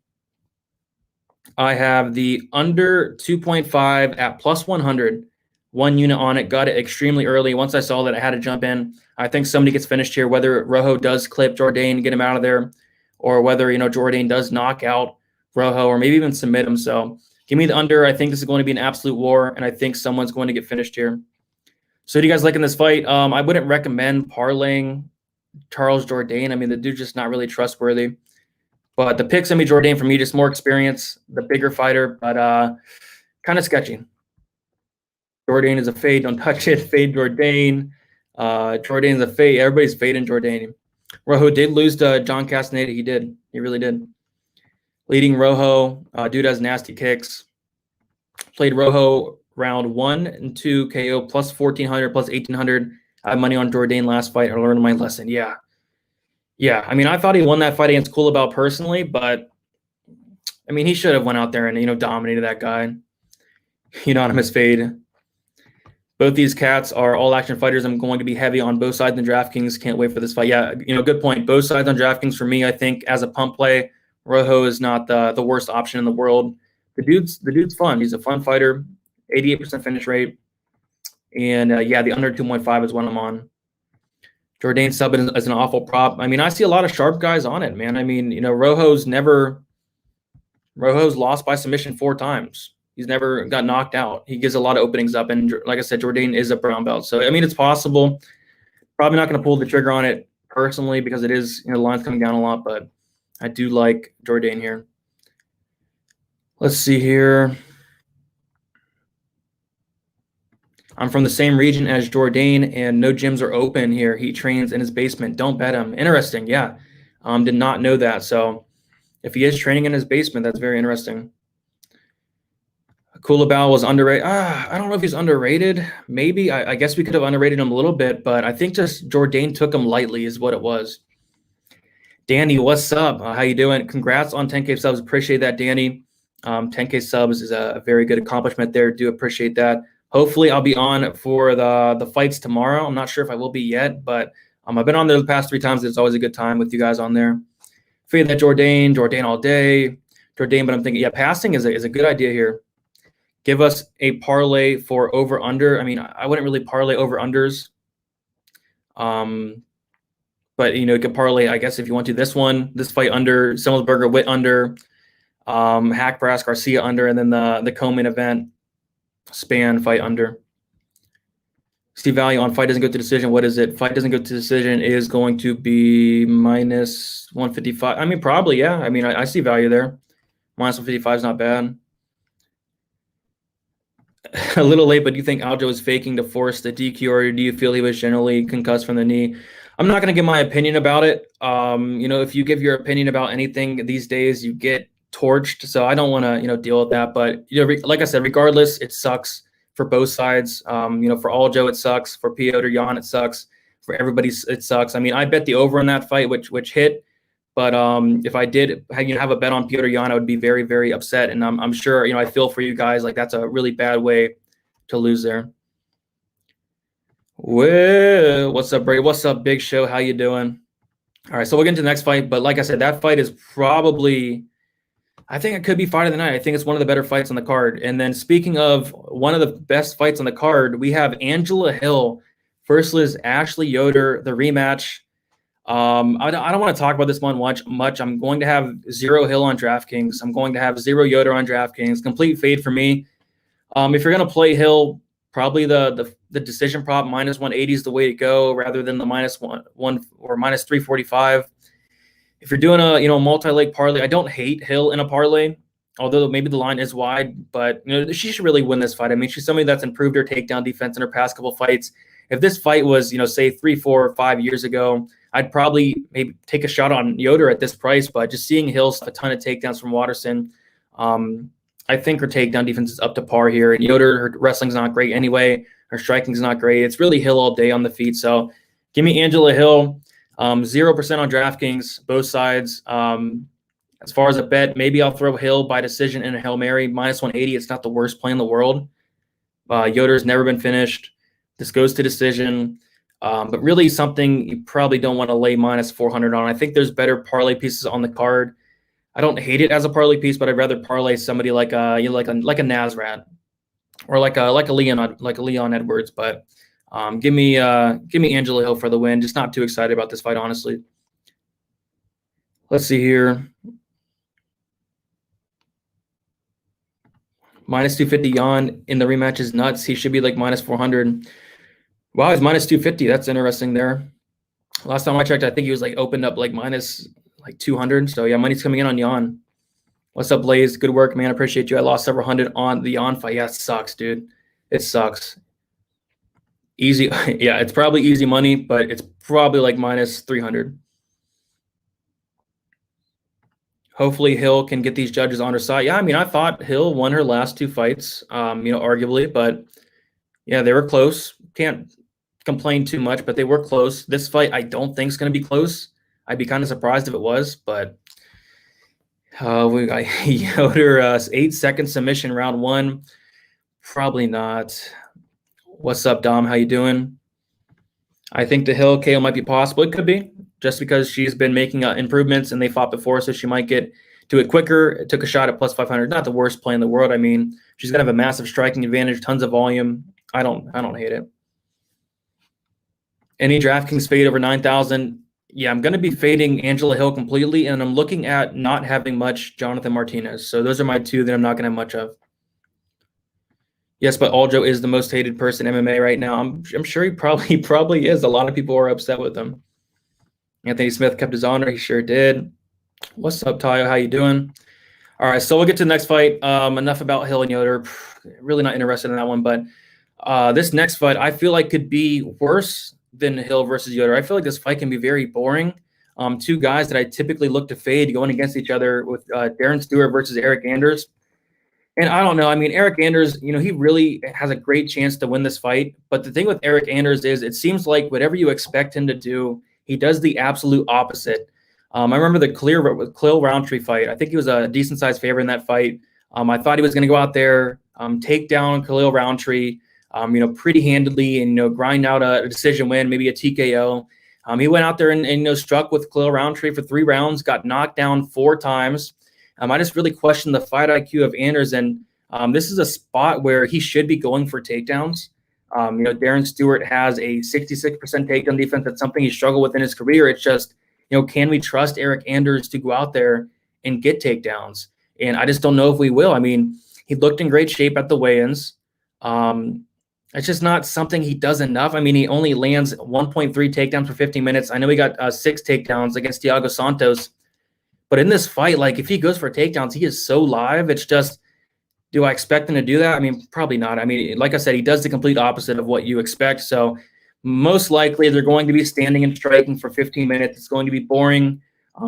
I have the under 2.5 at plus 100. 1 unit on it. Got it extremely early. Once I saw that, I had to jump in. I think somebody gets finished here, whether Rojo does clip Jourdain, get him out of there, or whether, Jourdain does knock out Rojo or maybe even submit him. So give me the under. I think this is going to be an absolute war, and I think someone's going to get finished here. So do you guys like in this fight? I wouldn't recommend parlaying Charles Jourdain. I mean, the dude's just not really trustworthy. But the pick Semi Jourdain for me, just more experience, the bigger fighter, but kind of sketchy. Jourdain is a fade. Don't touch it. Fade Jourdain. Jourdain is a fade. Everybody's fading Jourdain. Rojo did lose to John Castaneda. He did. He really did. Leading Rojo. Dude has nasty kicks. Played Rojo round 1 and 2 KO plus 1,400, plus 1,800. I have money on Jourdain last fight. I learned my lesson. Yeah. I mean, I thought he won that fight against Culibao personally, but I mean, he should have went out there and, dominated that guy. Unanimous fade. Both these cats are all-action fighters. I'm going to be heavy on both sides in DraftKings. Can't wait for this fight. Yeah, good point. Both sides on DraftKings for me, I think, as a pump play, Rojo is not the worst option in the world. The dude's fun. He's a fun fighter. 88% finish rate. And, the under 2.5 is what I'm on. Jourdain sub is an awful prop. I mean, I see a lot of sharp guys on it, man. I mean, Rojo's lost by submission 4 times. He's never got knocked out. He gives a lot of openings up. And like I said, Jourdain is a brown belt. So, I mean, it's possible. Probably not going to pull the trigger on it personally because it is, the line's coming down a lot. But I do like Jourdain here. Let's see here. I'm from the same region as Jourdain, and no gyms are open here. He trains in his basement. Don't bet him. Interesting, yeah. Did not know that. So if he is training in his basement, that's very interesting. Culibao was underrated. I don't know if he's underrated. Maybe. I guess we could have underrated him a little bit, but I think just Jourdain took him lightly is what it was. Danny, what's up? How you doing? Congrats on 10K subs. Appreciate that, Danny. 10K subs is a very good accomplishment there. Do appreciate that. Hopefully, I'll be on for the fights tomorrow. I'm not sure if I will be yet, but I've been on there the past 3 times. It's always a good time with you guys on there. Fade that Jourdain all day. Jourdain, but I'm thinking, passing is a good idea here. Give us a parlay for over-under. I mean, I wouldn't really parlay over-unders. But, you can parlay, I guess, if you want to. This fight under, Semelsberger, Witt under, Haqparast, Garcia under, and then the co-main event, Spann fight under. See value on fight doesn't go to decision. What is it? Fight doesn't go to decision is going to be minus 155. I mean, probably, yeah. I mean, I see value there. Minus 155 is not bad. A little late, but do you think Aljo is faking to force the DQ, or do you feel he was generally concussed from the knee? I'm not going to give my opinion about it. If you give your opinion about anything these days, you get torched. So I don't want to, deal with that. But, like I said, regardless, it sucks for both sides. For Aljo, it sucks. For Piotr Jan, it sucks. For everybody, it sucks. I mean, I bet the over on that fight, which hit. But if I did have a bet on Piotr Jan, I would be very, very upset. And I'm sure, I feel for you guys. Like, that's a really bad way to lose there. Well, what's up, Brady? What's up, Big Show? How you doing? All right, so we'll get into the next fight. But like I said, that fight is probably, I think it could be fight of the night. I think it's one of the better fights on the card. And then speaking of one of the best fights on the card, we have Angela Hill versus Ashley Yoder, the rematch. I don't want to talk about this one much. I'm going to have 0 Hill on DraftKings. I'm going to have 0 Yoder on DraftKings. Complete fade for me. If you're going to play Hill, probably the decision prop minus 180 is the way to go rather than the minus one or minus 345. If you're doing a multi-leg parlay, I don't hate Hill in a parlay, although maybe the line is wide, but she should really win this fight. I mean, she's somebody that's improved her takedown defense in her past couple fights. If this fight was, say 3, 4, 5 years ago, I'd probably maybe take a shot on Yoder at this price, but just seeing Hill a ton of takedowns from Watterson, I think her takedown defense is up to par here. And Yoder, her wrestling's not great anyway. Her striking's not great. It's really Hill all day on the feet. So give me Angela Hill, 0% on DraftKings, both sides. As far as a bet, maybe I'll throw Hill by decision in a Hail Mary, minus 180. It's not the worst play in the world. Yoder's never been finished. This goes to decision. But really something you probably don't want to lay minus 400 on. I think there's better parlay pieces on the card. I don't hate it as a parlay piece, but I'd rather parlay somebody like a Nasrat or like a Leon Edwards. But give me Angela Hill for the win. Just not too excited about this fight, honestly. Let's see here. Minus 250 Jan in the rematch is nuts. He should be like minus 400. Wow, he's minus 250. That's interesting there. Last time I checked, I think he was opened up minus like 200. So yeah, money's coming in on Jan. What's up, Blaze? Good work, man. Appreciate you. I lost several hundred on the Jan fight. Yeah, it sucks, dude. It sucks. Easy. Yeah, it's probably easy money, but it's probably like minus 300. Hopefully Hill can get these judges on her side. Yeah, I mean, I thought Hill won her last 2 fights, arguably, but yeah, they were close. Can't complain too much, but they were close. This fight, I don't think is going to be close. I'd be kind of surprised if it was, but we got Yoder 8-second submission round 1. Probably not. What's up, Dom? How you doing? I think the Hill KO might be possible. It could be, just because she's been making improvements and they fought before, so she might get to it quicker. It took a shot at plus 500. Not the worst play in the world. I mean, she's gonna have a massive striking advantage, tons of volume. I don't hate it. Any DraftKings fade over 9,000? Yeah, I'm gonna be fading Angela Hill completely, and I'm looking at not having much Jonathan Martinez. So those are my 2 that I'm not gonna have much of. Yes, but Aljo is the most hated person in MMA right now. I'm sure he probably is. A lot of people are upset with him. Anthony Smith kept his honor. He sure did. What's up, Tayo? How you doing? All right, so we'll get to the next fight. Enough about Hill and Yoder. Really not interested in that one, but this next fight I feel like could be worse than Hill versus Yoder. I feel like this fight can be very boring. 2 guys that I typically look to fade going against each other with Darren Stewart versus Eric Anders. And I don't know. I mean, Eric Anders, he really has a great chance to win this fight. But the thing with Eric Anders is it seems like whatever you expect him to do, he does the absolute opposite. I remember the Khalil Roundtree fight. I think he was a decent-sized favorite in that fight. I thought he was going to go out there, take down Khalil Roundtree, pretty handedly and, grind out a decision win, maybe a TKO. He went out there and struck with Khalil Roundtree for 3 rounds, got knocked down 4 times. I just really question the fight IQ of Anders, and this is a spot where he should be going for takedowns. Darren Stewart has a 66% takedown defense. That's something he struggled with in his career. It's just, can we trust Eric Anders to go out there and get takedowns? And I just don't know if we will. I mean, he looked in great shape at the weigh-ins. It's just not something he does enough. I mean, he only lands 1.3 takedowns for 15 minutes. I know he got 6 takedowns against Thiago Santos. But in this fight, like if he goes for takedowns, he is so live. It's just, do I expect him to do that? I mean, probably not. I mean, like I said, he does the complete opposite of what you expect. So most likely they're going to be standing and striking for 15 minutes. It's going to be boring.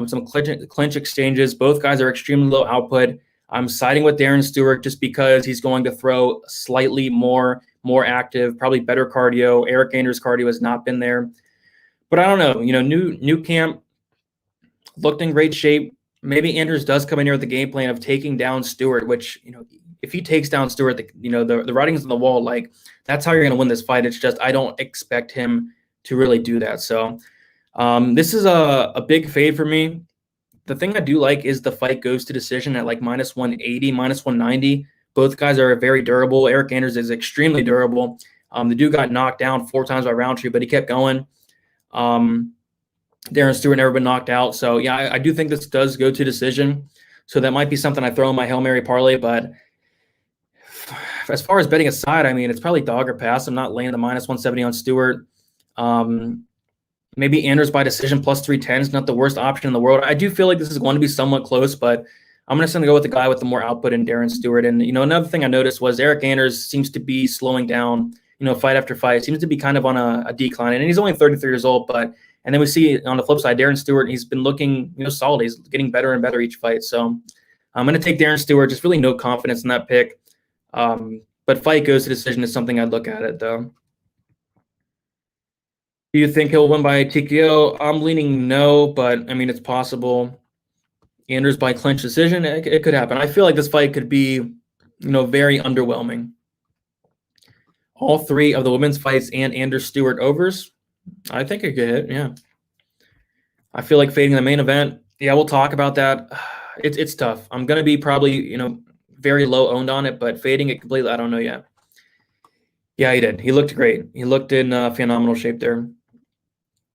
Some clinch exchanges. Both guys are extremely low output. I'm siding with Darren Stewart just because he's going to throw slightly more active, probably better cardio. Eric Anders' cardio has not been there. But I don't know. New camp. Looked in great shape. Maybe Anders does come in here with the game plan of taking down Stewart, which, if he takes down Stewart, the writing's on the wall. Like, that's how you're going to win this fight. It's just I don't expect him to really do that. So this is a big fade for me. The thing I do like is the fight goes to decision at like minus 180, minus 190. Both guys are very durable. Eric Anders is extremely durable. The dude got knocked down 4 times by Roundtree, but he kept going. Darren Stewart never been knocked out. So, yeah, I do think this does go to decision. So that might be something I throw in my Hail Mary parlay. But as far as betting aside, I mean, it's probably dog or pass. I'm not laying the minus 170 on Stewart. Maybe Anders by decision plus 310 is not the worst option in the world. I do feel like this is going to be somewhat close, but I'm just going to go with the guy with the more output in Darren Stewart. And, another thing I noticed was Eric Anders seems to be slowing down, fight after fight. Seems to be kind of on a decline. And he's only 33 years old, but – and then we see on the flip side, Darren Stewart, he's been looking, solid. He's getting better and better each fight. So I'm going to take Darren Stewart. Just really no confidence in that pick. But fight goes to decision is something I'd look at it, though. Do you think he'll win by TKO? I'm leaning no, but, I mean, it's possible. Anders by clinch decision, it could happen. I feel like this fight could be, very underwhelming. All 3 of the women's fights and Anders Stewart overs. I think it could hit, yeah. I feel like fading the main event. Yeah, we'll talk about that. It's tough. I'm going to be probably, very low owned on it, but fading it completely, I don't know yet. Yeah, he did. He looked great. He looked in phenomenal shape there.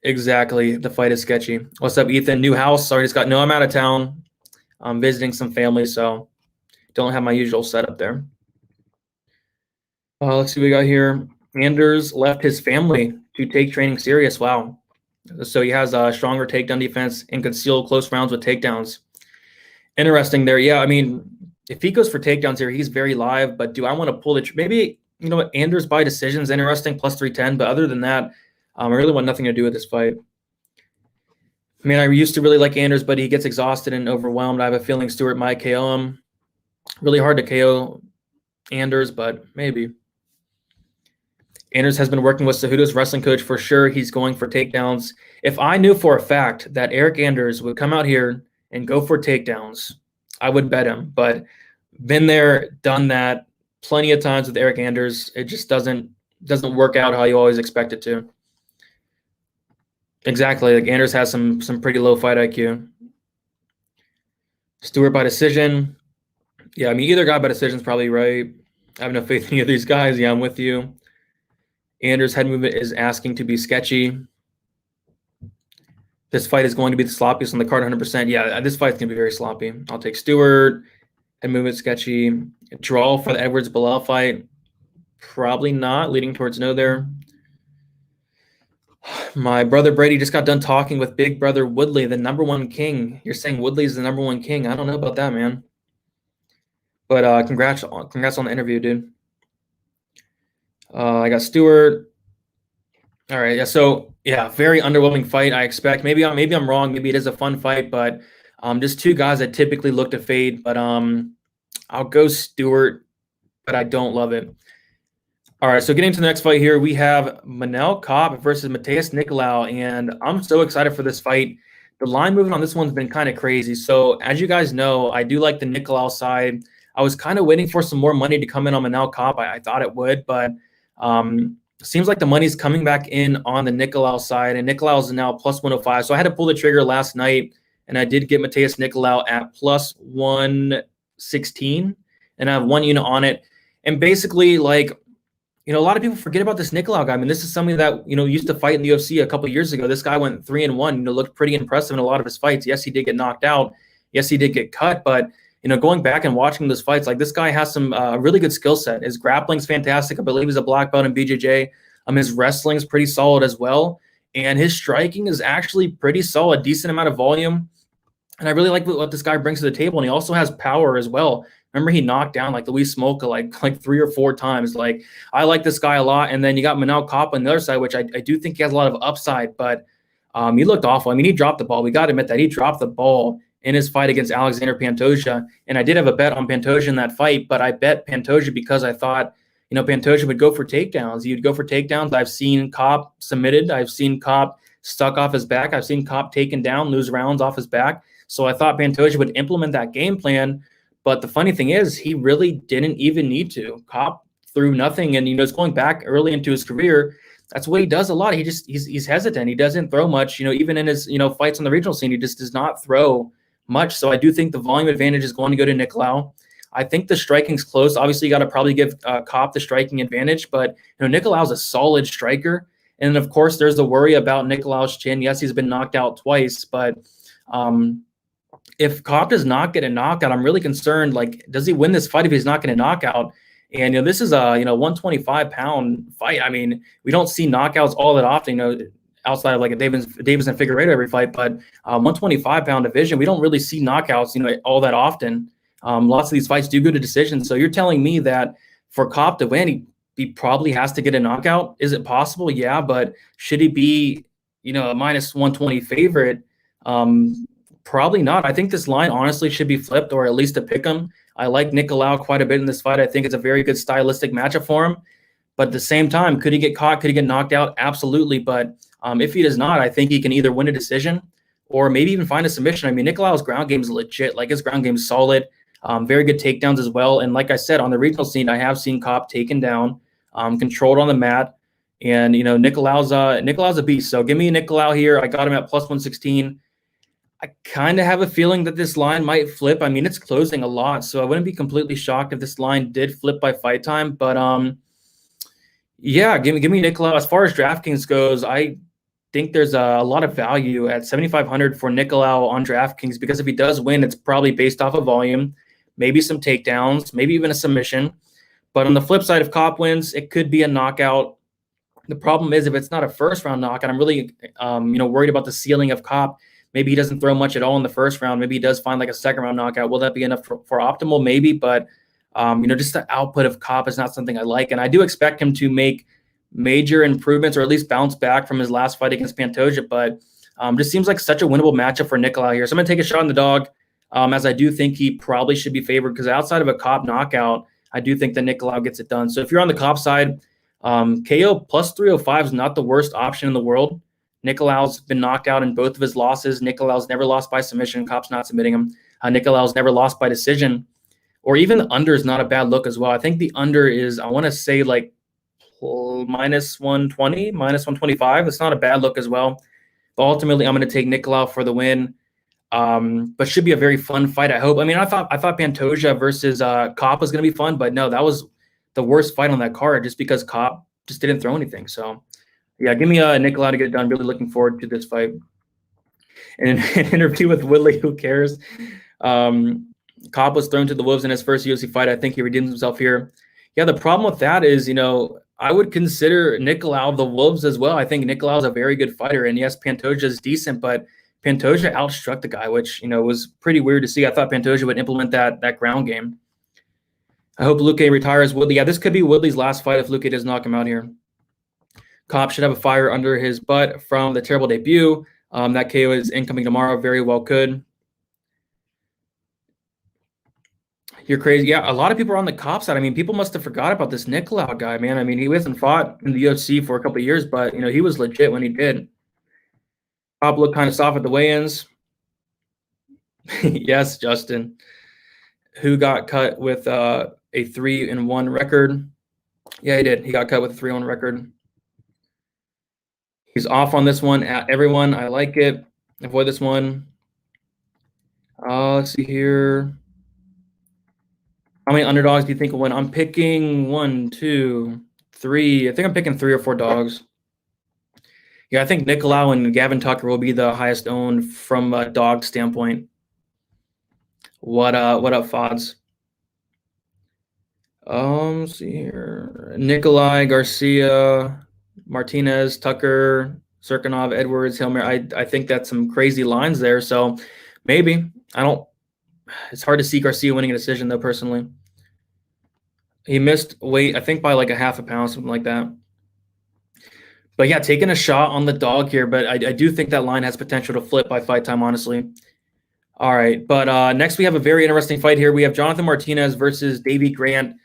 Exactly. The fight is sketchy. What's up, Ethan? New house. Sorry, just got I'm out of town. I'm visiting some family, so don't have my usual setup there. Let's see what we got here. Anders left his family to take training serious. Wow. So he has a stronger takedown defense and can seal close rounds with takedowns. Interesting there. Yeah, I mean, if he goes for takedowns here, he's very live. But do I want to pull the maybe, you know what, Anders by decision is interesting, plus 310. But other than that, I really want nothing to do with this fight. I mean, I used to really like Anders, but he gets exhausted and overwhelmed. I have a feeling Stewart might KO him. Really hard to KO Anders, but maybe. Anders has been working with Cejudo's wrestling coach for sure. He's going for takedowns. If I knew for a fact that Eric Anders would come out here and go for takedowns, I would bet him. But been there, done that plenty of times with Eric Anders. It just doesn't work out how you always expect it to. Exactly. Like Anders has some pretty low fight IQ. Stewart by decision. Yeah, I mean, either guy by decision is probably right. I have no faith in any of these guys. Yeah, I'm with you. Anders' head movement is asking to be sketchy. This fight is going to be the sloppiest on the card, 100%. Yeah, this fight's going to be very sloppy. I'll take Stewart. Head movement sketchy. Draw for the Edwards-Bilal fight. Probably not. Leading towards no there. My brother Brady just got done talking with big brother Woodley, the #1 king. You're saying Woodley's the #1 king. I don't know about that, man. But congrats on the interview, dude. I got Stewart. All right, yeah. So yeah, very underwhelming fight. I expect maybe I'm wrong. Maybe it is a fun fight, but just two guys that typically look to fade. But I'll go Stewart, but I don't love it. All right, so getting to the next fight here, we have Manel Kape versus Matheus Nicolau, and I'm so excited for this fight. The line movement on this one's been kind of crazy. So as you guys know, I do like the Nicolau side. I was kind of waiting for some more money to come in on Manel Kape. I thought it would, but seems like the money's coming back in on the Nicolau side, and Nicolau is now plus 105. So I had to pull the trigger last night, and I did get Matheus Nicolau at plus 116, and I have one unit on it. And basically, like, you know, a lot of people forget about this Nicolau guy. I mean, this is somebody that, you know, used to fight in the UFC a couple of years ago. This guy went 3-1, you know, looked pretty impressive in a lot of his fights. Yes, he did get knocked out. Yes, he did get cut. But, you know, going back and watching those fights, like, this guy has some really good skill set. His grappling's fantastic. I believe he's a black belt in BJJ. His wrestling's pretty solid as well. And his striking is actually pretty solid, decent amount of volume. And I really like what this guy brings to the table. And he also has power as well. Remember, he knocked down like Luis Smolka like 3 or 4 times. Like, I like this guy a lot. And then you got Manel Kape on the other side, which I do think he has a lot of upside. But he looked awful. I mean, he dropped the ball. We got to admit that he dropped the ball in his fight against Alexander Pantoja. And I did have a bet on Pantoja in that fight, but I bet Pantoja because I thought, you know, Pantoja would go for takedowns. He'd go for takedowns. I've seen Kape submitted. I've seen Kape stuck off his back. I've seen Kape taken down, lose rounds off his back. So I thought Pantoja would implement that game plan. But the funny thing is, he really didn't even need to. Kape threw nothing, and, you know, it's going back early into his career. That's what he does a lot. He's hesitant. He doesn't throw much. You know, even in his, you know, fights on the regional scene, he just does not throw much. So I do think the volume advantage is going to go to Nicolau. I think the striking's close. Obviously, you got to probably give Kape the striking advantage, but, you know, Nicolau's a solid striker. And of course, there's the worry about Nicolau's chin. Yes, he's been knocked out twice, but if Kape does not get a knockout, I'm really concerned. Like, does he win this fight if he's not getting a knockout? And, you know, this is a, you know, 125-pound fight. I mean, we don't see knockouts all that often, you know, outside of like a Davis and Figueiredo every fight, but 125-pound division, we don't really see knockouts, you know, all that often. Lots of these fights do go to decisions. So you're telling me that for Kape to win, he probably has to get a knockout? Is it possible? Yeah, but should he be, you know, a minus 120 favorite? Probably not. I think this line honestly should be flipped, or at least a pick 'em. I like Nicolau quite a bit in this fight. I think it's a very good stylistic matchup for him. But at the same time, could he get caught? Could he get knocked out? Absolutely. But if he does not, I think he can either win a decision or maybe even find a submission. I mean, Nicolau's ground game is legit. Like, his ground game is solid. Very good takedowns as well. And like I said, on the regional scene, I have seen Kape taken down, controlled on the mat. And, you know, Nicolau's a beast. So give me Nicolau here. I got him at plus 116. I kind of have a feeling that this line might flip. I mean, it's closing a lot, so I wouldn't be completely shocked if this line did flip by fight time. But yeah, give me Nicolau. As far as DraftKings goes, I think there's a lot of value at 7,500 for Nicolau on DraftKings, because if he does win, it's probably based off of volume, maybe some takedowns, maybe even a submission. But on the flip side, if Kape wins, it could be a knockout. The problem is if it's not a first round knockout, I'm really, worried about the ceiling of Kape. Maybe he doesn't throw much at all in the first round. Maybe he does find like a second round knockout. Will that be enough for optimal? Maybe, but just the output of Kape is not something I like. And I do expect him to make major improvements or at least bounce back from his last fight against Pantoja. But just seems like such a winnable matchup for Nicolau here. So I'm going to take a shot on the dog, as I do think he probably should be favored because outside of a Kape knockout, I do think that Nicolau gets it done. So if you're on the Kape side, KO plus 305 is not the worst option in the world. Nicolau's been knocked out in both of his losses. Nicolau's never lost by submission. Kape's not submitting him. Nicolau's never lost by decision. Or even the under is not a bad look as well. I think the under is, I want to say like minus 120, minus 125. It's not a bad look as well. But ultimately, I'm going to take Nicolau for the win. But should be a very fun fight, I hope. I mean, I thought Pantoja versus Kape was going to be fun, but no, that was the worst fight on that card just because Kape just didn't throw anything. So, yeah, give me Nicolau to get it done. Really looking forward to this fight. And an interview with Woodley, who cares? Kape was thrown to the wolves in his first UFC fight. I think he redeems himself here. Yeah, the problem with that is, I would consider Nicolau the wolves as well. I think Nicolau is a very good fighter. And yes, Pantoja is decent, but Pantoja outstruck the guy, which, was pretty weird to see. I thought Pantoja would implement that ground game. I hope Luque retires Woodley. Yeah, this could be Woodley's last fight if Luque does knock him out here. Kape should have a fire under his butt from the terrible debut. That KO is incoming tomorrow. Very well could. You're crazy. Yeah, a lot of people are on the Kape side. I mean, people must have forgot about this Nicolau guy, man. I mean, he hasn't fought in the UFC for a couple of years, but, he was legit when he did. Kape looked kind of soft at the weigh-ins. Yes, Justin. Who got cut with a 3-1 record? Yeah, he did. He got cut with a 3-1 record. He's off on this one at everyone. I like it. Avoid this one. Let's see here. How many underdogs do you think will win? I'm picking 1, 2, 3. I think I'm picking 3 or 4 dogs. Yeah, I think Nicolau and Gavin Tucker will be the highest owned from a dog standpoint. What up, Fods? Let's see here. Nicolau, Garcia, Martinez, Tucker, Cirkunov, Edwards, Hail Mary. I think that's some crazy lines there. So maybe. It's hard to see Garcia winning a decision, though, personally. He missed weight, I think, by like a half a pound, something like that. But, yeah, taking a shot on the dog here. But I do think that line has potential to flip by fight time, honestly. All right. But next we have a very interesting fight here. We have Jonathan Martinez versus Davy Grant.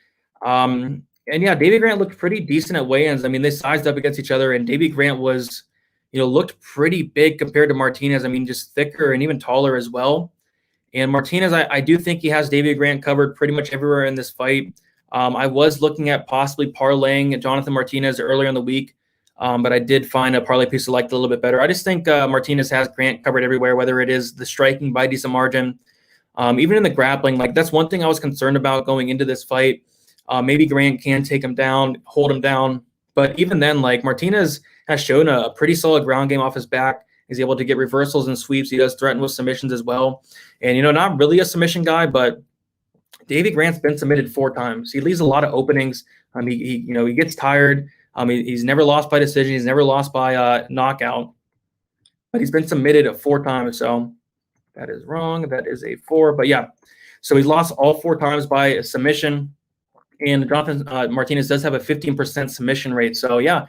And, yeah, Davy Grant looked pretty decent at weigh-ins. I mean, they sized up against each other. And Davy Grant was, looked pretty big compared to Martinez. I mean, just thicker and even taller as well. And Martinez, I do think he has Davy Grant covered pretty much everywhere in this fight. I was looking at possibly parlaying Jonathan Martinez earlier in the week, but I did find a parlay piece I liked a little bit better. I just think Martinez has Grant covered everywhere, whether it is the striking by decent margin, even in the grappling. Like, that's one thing I was concerned about going into this fight. Maybe Grant can take him down, hold him down. But even then, like, Martinez has shown a pretty solid ground game off his back. He's able to get reversals and sweeps. He does threaten with submissions as well. And, not really a submission guy, but Davy Grant's been submitted 4 times. He leaves a lot of openings. He gets tired. He's never lost by decision. He's never lost by knockout. But he's been submitted 4 times. So that is wrong. That is a 4. But, yeah, so he's lost all 4 times by submission. And Jonathan Martinez does have a 15% submission rate. So, yeah.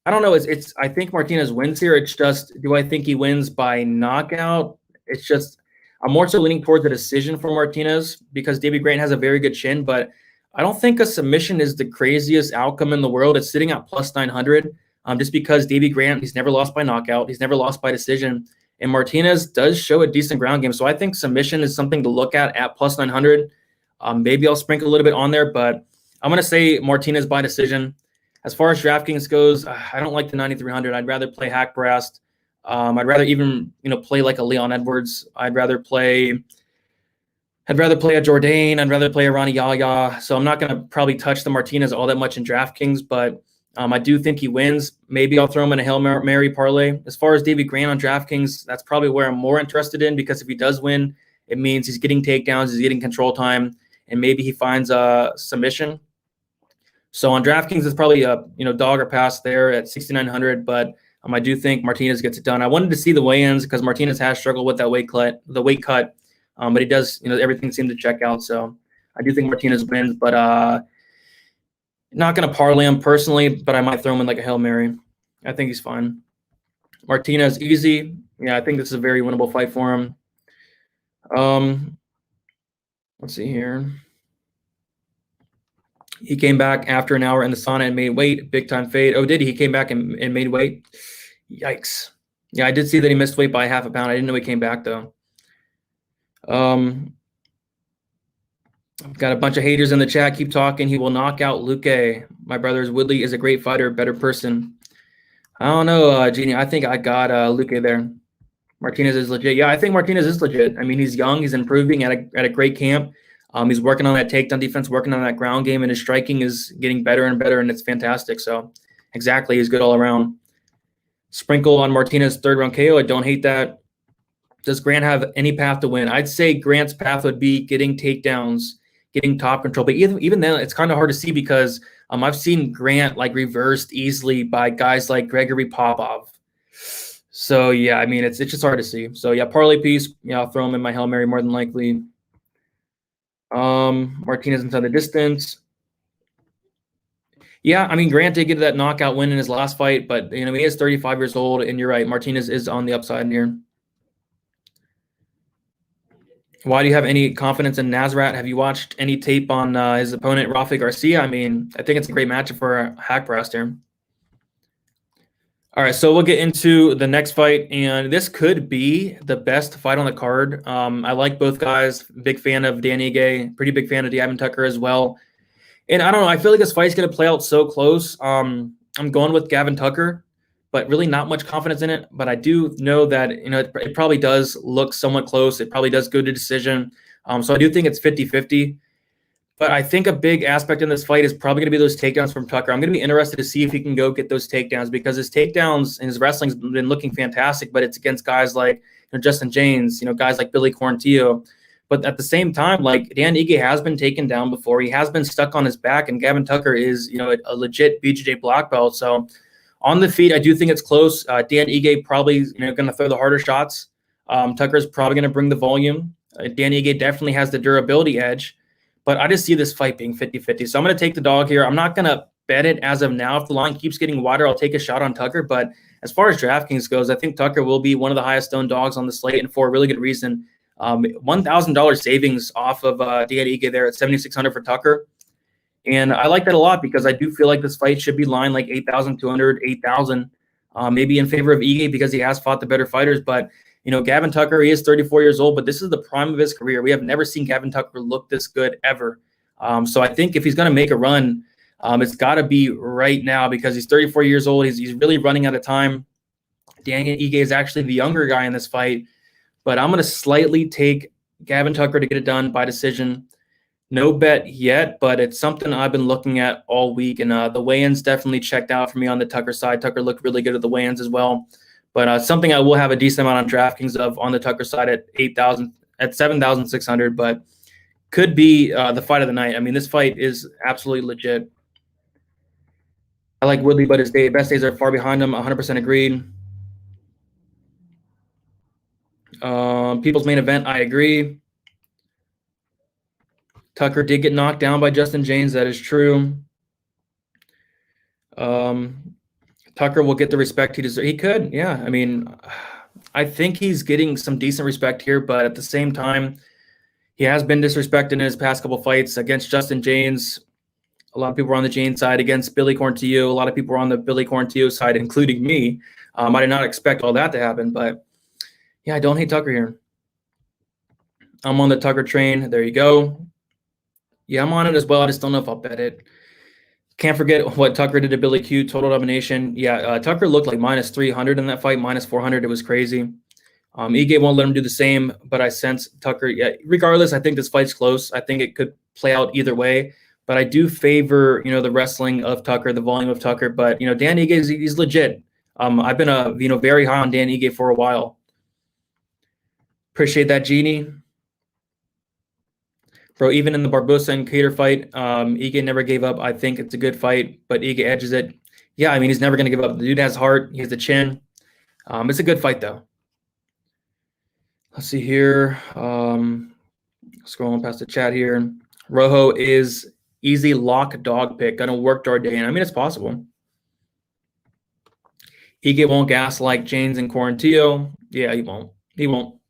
I don't know. I think Martinez wins here. It's just, do I think he wins by knockout? It's just, I'm more so leaning towards a decision for Martinez because Davy Grant has a very good chin, but I don't think a submission is the craziest outcome in the world. It's sitting at plus 900 just because Davy Grant, he's never lost by knockout. He's never lost by decision. And Martinez does show a decent ground game. So I think submission is something to look at plus 900. Maybe I'll sprinkle a little bit on there, but I'm going to say Martinez by decision. As far as Draftkings goes, I don't like the 9,300. I'd rather play Haqparast. I'd rather even, play like a Leon Edwards. I'd rather play a Jourdain. I'd rather play a Ronnie Yahya. So I'm not going to probably touch the Martinez all that much in Draftkings, but I do think he wins. Maybe I'll throw him in a Hail Mary parlay. As far as Davy Grant on Draftkings, that's probably where I'm more interested in because if he does win, it means he's getting takedowns, he's getting control time, and maybe he finds a submission. So on DraftKings, it's probably a dog or pass there at 6,900, but I do think Martinez gets it done. I wanted to see the weigh-ins because Martinez has struggled with that weight cut, but he does, everything seemed to check out. So I do think Martinez wins, but not going to parlay him personally, but I might throw him in like a Hail Mary. I think he's fine. Martinez, easy. Yeah, I think this is a very winnable fight for him. Let's see here. He came back after an hour in the sauna and made weight. Big time fade. Oh, did he? He came back and made weight? Yikes. Yeah, I did see that he missed weight by half a pound. I didn't know he came back, though. I've got a bunch of haters in the chat. Keep talking. He will knock out Luque. My brother's Woodley is a great fighter, better person. I don't know, Jeannie. I think I got Luque there. Martinez is legit. Yeah, I think Martinez is legit. I mean, he's young. He's improving at a great camp. He's working on that takedown defense, working on that ground game, and his striking is getting better and better, and it's fantastic. So, exactly, he's good all around. Sprinkle on Martinez, third round KO. I don't hate that. Does Grant have any path to win? I'd say Grant's path would be getting takedowns, getting top control. But even then, it's kind of hard to see because I've seen Grant like reversed easily by guys like Gregory Popov. So, yeah, I mean, it's just hard to see. So, yeah, parlay piece. Yeah, I'll throw him in my Hail Mary more than likely. Martinez inside the distance. Yeah, I mean, Grant did get that knockout win in his last fight, but he is 35 years old, and you're right, Martinez is on the upside here. Why do you have any confidence in Nasrat? Have you watched any tape on his opponent, Rafa Garcia? I mean, I think it's a great matchup for Haqparast here. All right, so we'll get into the next fight, and this could be the best fight on the card. I like both guys. Big fan of Dan Ige. Pretty big fan of Gavin Tucker as well. And I don't know. I feel like this fight's going to play out so close. I'm going with Gavin Tucker, but really not much confidence in it. But I do know that it probably does look somewhat close. It probably does go to decision. So I do think it's 50-50. But I think a big aspect in this fight is probably going to be those takedowns from Tucker. I'm going to be interested to see if he can go get those takedowns because his takedowns and his wrestling's been looking fantastic, but it's against guys like Justin James, guys like Billy Quarantillo. But at the same time, like Dan Ige has been taken down before. He has been stuck on his back, and Gavin Tucker is, a legit BJJ black belt. So on the feet, I do think it's close. Dan Ige probably, going to throw the harder shots. Tucker's probably going to bring the volume. Dan Ige definitely has the durability edge. But I just see this fight being 50-50. So I'm going to take the dog here. I'm not going to bet it as of now. If the line keeps getting wider, I'll take a shot on Tucker. But as far as DraftKings goes, I think Tucker will be one of the highest owned dogs on the slate, and for a really good reason. $1,000 savings off of Dan Ige there at $7,600 for Tucker. And I like that a lot because I do feel like this fight should be lined like 8,200, 8,000, maybe in favor of Ige because he has fought the better fighters. But Gavin Tucker, he is 34 years old, but this is the prime of his career. We have never seen Gavin Tucker look this good ever. So I think if he's going to make a run, it's got to be right now because he's 34 years old. He's really running out of time. Dan Ige is actually the younger guy in this fight, but I'm going to slightly take Gavin Tucker to get it done by decision. No bet yet, but it's something I've been looking at all week, and the weigh-ins definitely checked out for me on the Tucker side. Tucker looked really good at the weigh-ins as well. But something I will have a decent amount on DraftKings of on the Tucker side at 8,000, at 7,600, but could be the fight of the night. I mean, this fight is absolutely legit. I like Woodley, but his best days are far behind him. 100% agreed. People's main event, I agree. Tucker did get knocked down by Justin James. That is true. Tucker will get the respect he deserves. He could, yeah. I mean, I think he's getting some decent respect here, but at the same time, he has been disrespected in his past couple fights against Justin James. A lot of people were on the James side against Billy Quarantillo. A lot of people were on the Billy Quarantillo side, including me. I did not expect all that to happen, but yeah, I don't hate Tucker here. I'm on the Tucker train. There you go. Yeah, I'm on it as well. I just don't know if I'll bet it. Can't forget what Tucker did to Billy Q, total domination. Yeah, Tucker looked like minus 300 in that fight, minus 400. It was crazy. Ige won't let him do the same, but I sense Tucker. Yeah, regardless, I think this fight's close. I think it could play out either way, but I do favor, the wrestling of Tucker, the volume of Tucker. But, Dan Ige, he's legit. I've been, very high on Dan Ige for a while. Appreciate that, Jeannie. Bro, even in the Barbosa and Cater fight, Ige never gave up. I think it's a good fight, but Ige edges it. Yeah, I mean, he's never going to give up. The dude has heart. He has the chin. It's a good fight, though. Let's see here. Scrolling past the chat here. Rojo is easy lock dog pick. Going to work Jourdain. I mean, it's possible. Ige won't gas like James and Quarantillo. Yeah, he won't. He won't.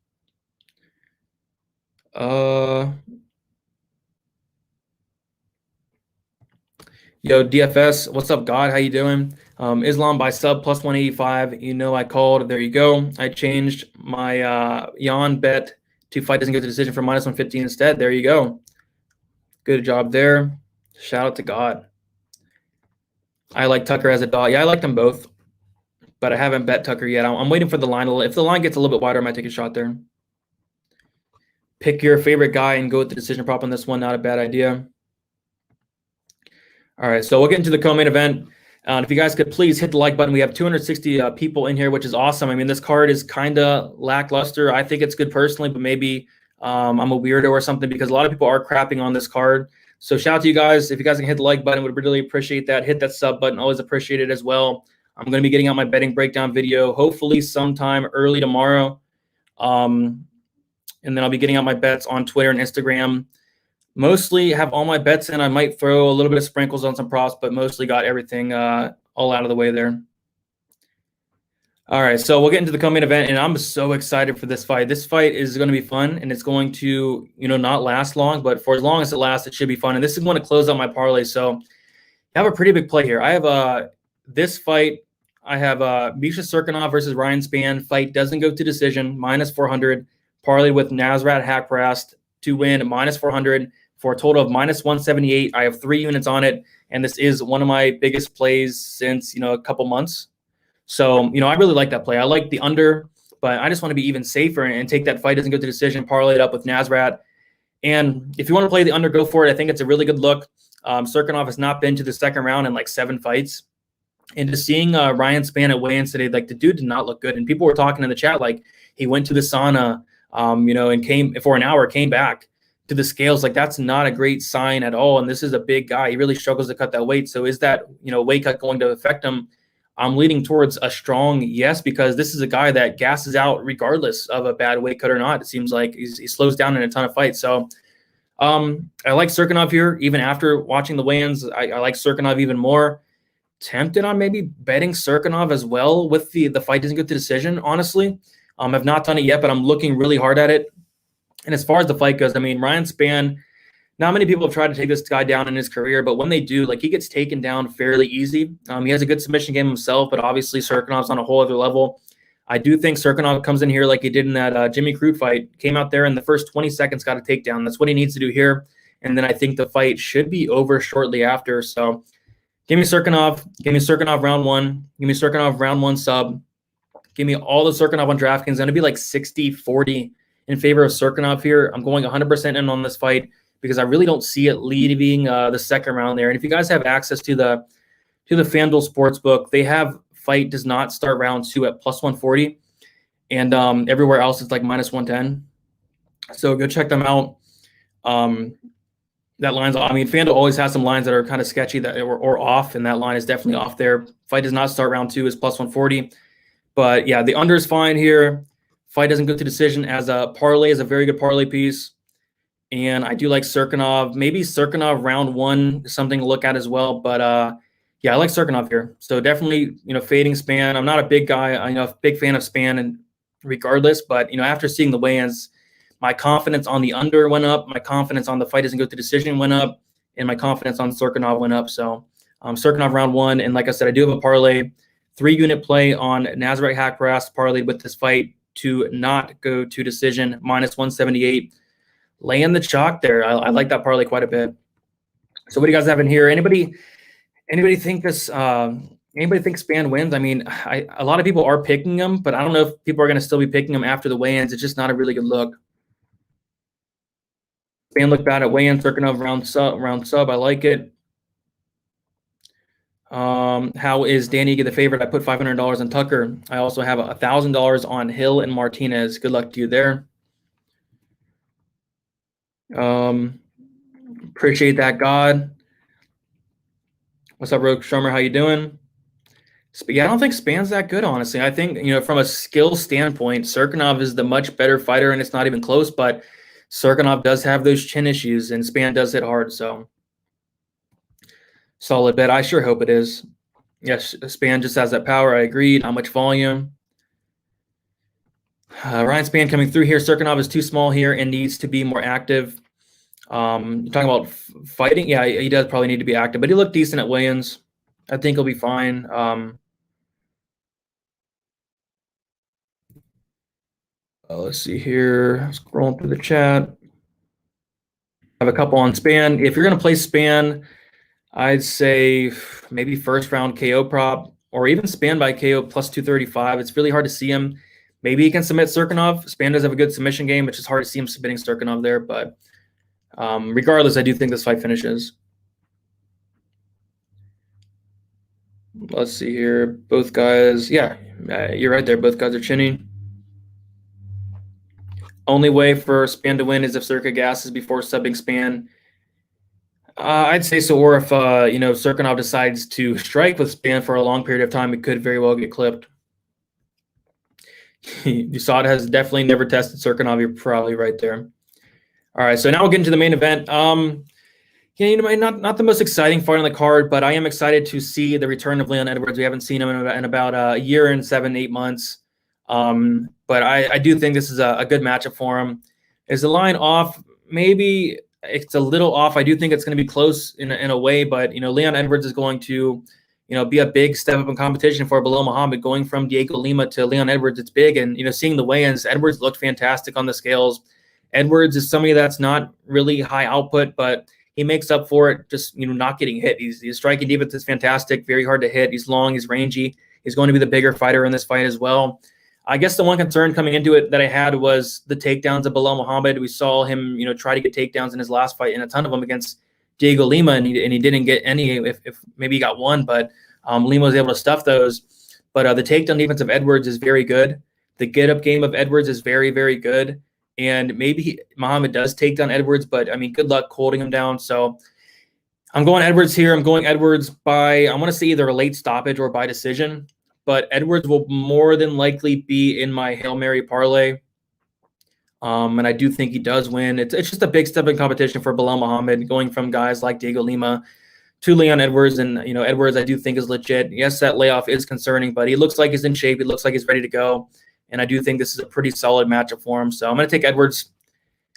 Yo, DFS, what's up, God? How you doing? Islam by sub plus 185. You know I called. There you go. I changed my Jan bet to fight doesn't go to decision for minus 115 instead. There you go. Good job there. Shout out to God. I like Tucker as a dog. Yeah, I like them both, but I haven't bet Tucker yet. I'm waiting for the line. If the line gets a little bit wider, I might take a shot there. Pick your favorite guy and go with the decision prop on this one. Not a bad idea. All right, so we'll get into the co-main event. If you guys could please hit the like button. We have 260 people in here, which is awesome. I mean, this card is kind of lackluster. I think it's good personally, but maybe I'm a weirdo or something because a lot of people are crapping on this card. So shout out to you guys. If you guys can hit the like button, would really appreciate that. Hit that sub button. Always appreciate it as well. I'm going to be getting out my betting breakdown video hopefully sometime early tomorrow. And then I'll be getting out my bets on Twitter and Instagram. Mostly have all my bets in. I might throw a little bit of sprinkles on some props, but mostly got everything all out of the way there. All right, so we'll get into the co-main event, and I'm so excited for this fight. This fight is going to be fun, and it's going to, not last long, but for as long as it lasts, it should be fun. And this is going to close out my parlay. So I have a pretty big play here. I have this fight. I have Misha Cirkunov versus Ryan Spann. Fight doesn't go to decision, minus 400. Parlay with Nasrat Haqparast to win, minus 400. For a total of minus 178. I have 3 units on it, and this is one of my biggest plays since, a couple months. So, I really like that play. I like the under, but I just want to be even safer and take that fight doesn't go to decision, parlay it up with Nasrat. And if you want to play the under, go for it. I think it's a really good look. Cirkunov has not been to the second round in like 7 fights. And just seeing Ryan Spann at weigh-ins today, like the dude did not look good. And people were talking in the chat like he went to the sauna, and came for an hour, came back to the scales. Like that's not a great sign at all. And this is a big guy. He really struggles to cut that weight. So is that, weight cut going to affect him? I'm leaning towards a strong yes, because this is a guy that gasses out regardless of a bad weight cut or not. It seems like he slows down in a ton of fights. So I like Cirkunov here. Even after watching the weigh-ins, I like Cirkunov even more. Tempted on maybe betting Cirkunov as well with the fight doesn't get to decision, honestly. I've not done it yet, but I'm looking really hard at it. And as far as the fight goes, I mean, Ryan Spann, not many people have tried to take this guy down in his career, but when they do, like he gets taken down fairly easy. He has a good submission game himself, but obviously Cirkunov's on a whole other level. I do think Cirkunov comes in here like he did in that Jimmy Crute fight, came out there in the first 20 seconds, got a takedown. That's what he needs to do here. And then I think the fight should be over shortly after. So give me Cirkunov round 1. Give me Cirkunov round 1 sub. Give me all the Cirkunov on DraftKings. It's going to be like 60-40 in favor of Cirkunov here. I'm going 100% in on this fight because I really don't see it leaving the second round there. And if you guys have access to the FanDuel Sportsbook, they have fight does not start round 2 at plus 140. And everywhere else it's like minus 110. So go check them out. That line's, I mean, FanDuel always has some lines that are kind of sketchy or off, and that line is definitely off there. Fight does not start round 2 is plus 140. But yeah, the under is fine here. Fight doesn't go to decision as a parlay, is a very good parlay piece. And I do like Cirkunov. Maybe Cirkunov round 1 is something to look at as well. But yeah, I like Cirkunov here. So definitely, fading Spann. I'm not a big guy, a big fan of Spann and regardless, but after seeing the weigh-ins, my confidence on the under went up. My confidence on the fight doesn't go to decision went up. And my confidence on Cirkunov went up. So Cirkunov round 1. And like I said, I do have a parlay, 3-unit play on Nasrat Haqparast parlayed with this fight to not go to decision, minus 178. Laying the chalk there. I like that parlay quite a bit. So what do you guys have in here? Anybody think this? Anybody think Spann wins? I mean, a lot of people are picking him, but I don't know if people are going to still be picking him after the weigh-ins. It's just not a really good look. Spann looked bad at weigh-in. Cirkunov round sub. I like it. How is Danny get the favorite? I put $500 on Tucker. I also have $1,000 on Hill and Martinez. Good luck to you there. Appreciate that, God. What's up, Rogue Shrummer? How you doing? Yeah, I don't think Spann's that good, honestly. I think, from a skill standpoint, Cirkunov is the much better fighter, and it's not even close, but Cirkunov does have those chin issues, and Spann does hit hard, so solid bet. I sure hope it is. Yes, Spann just has that power. I agreed. Not much volume. Ryan Spann coming through here. Cirkunov is too small here and needs to be more active. You're talking about fighting? Yeah, he does probably need to be active, but he looked decent at weigh-ins. I think he'll be fine. Let's see here. Scrolling through the chat. I have a couple on Spann. If you're going to play Spann, I'd say maybe first round KO prop or even Spann by KO plus 235. It's really hard to see him. Maybe he can submit Cirkunov. Spann does have a good submission game. It's just hard to see him submitting Cirkunov there. But regardless, I do think this fight finishes. Let's see here. Both guys. Yeah, you're right there. Both guys are chinny. Only way for Spann to win is if Circa gasses before subbing Spann. I'd say so. Or if, Cirkunov decides to strike with Spann for a long period of time, it could very well get clipped. Usad has definitely never tested Cirkunov. You're probably right there. All right, so now we'll get into the main event. Not the most exciting fight on the card, but I am excited to see the return of Leon Edwards. We haven't seen him in about a year and 7-8 months. But I do think this is a good matchup for him. Is the line off? Maybe it's a little off. I do think it's going to be close in a way, but Leon Edwards is going to be a big step up in competition for Belal Muhammad. Going from Diego Lima to Leon Edwards, it's big. And seeing the weigh-ins, Edwards looked fantastic on the scales. Edwards is somebody that's not really high output, but he makes up for it just not getting hit. His striking defense is fantastic, very hard to hit. He's long, he's rangy. He's going to be the bigger fighter in this fight as well. I guess the one concern coming into it that I had was the takedowns of Belal Muhammad. We saw him, try to get takedowns in his last fight, and a ton of them against Diego Lima, and he didn't get any. If maybe he got one, but Lima was able to stuff those. But the takedown defense of Edwards is very good. The get-up game of Edwards is very, very good. And maybe Muhammad does take down Edwards, but, good luck holding him down. So I'm going Edwards here. I'm going Edwards by, I want to say either a late stoppage or by decision. But Edwards will more than likely be in my Hail Mary parlay. And I do think he does win. It's just a big step in competition for Belal Muhammad, going from guys like Diego Lima to Leon Edwards. And, Edwards I do think is legit. Yes, that layoff is concerning, but he looks like he's in shape. He looks like he's ready to go. And I do think this is a pretty solid matchup for him. So I'm going to take Edwards.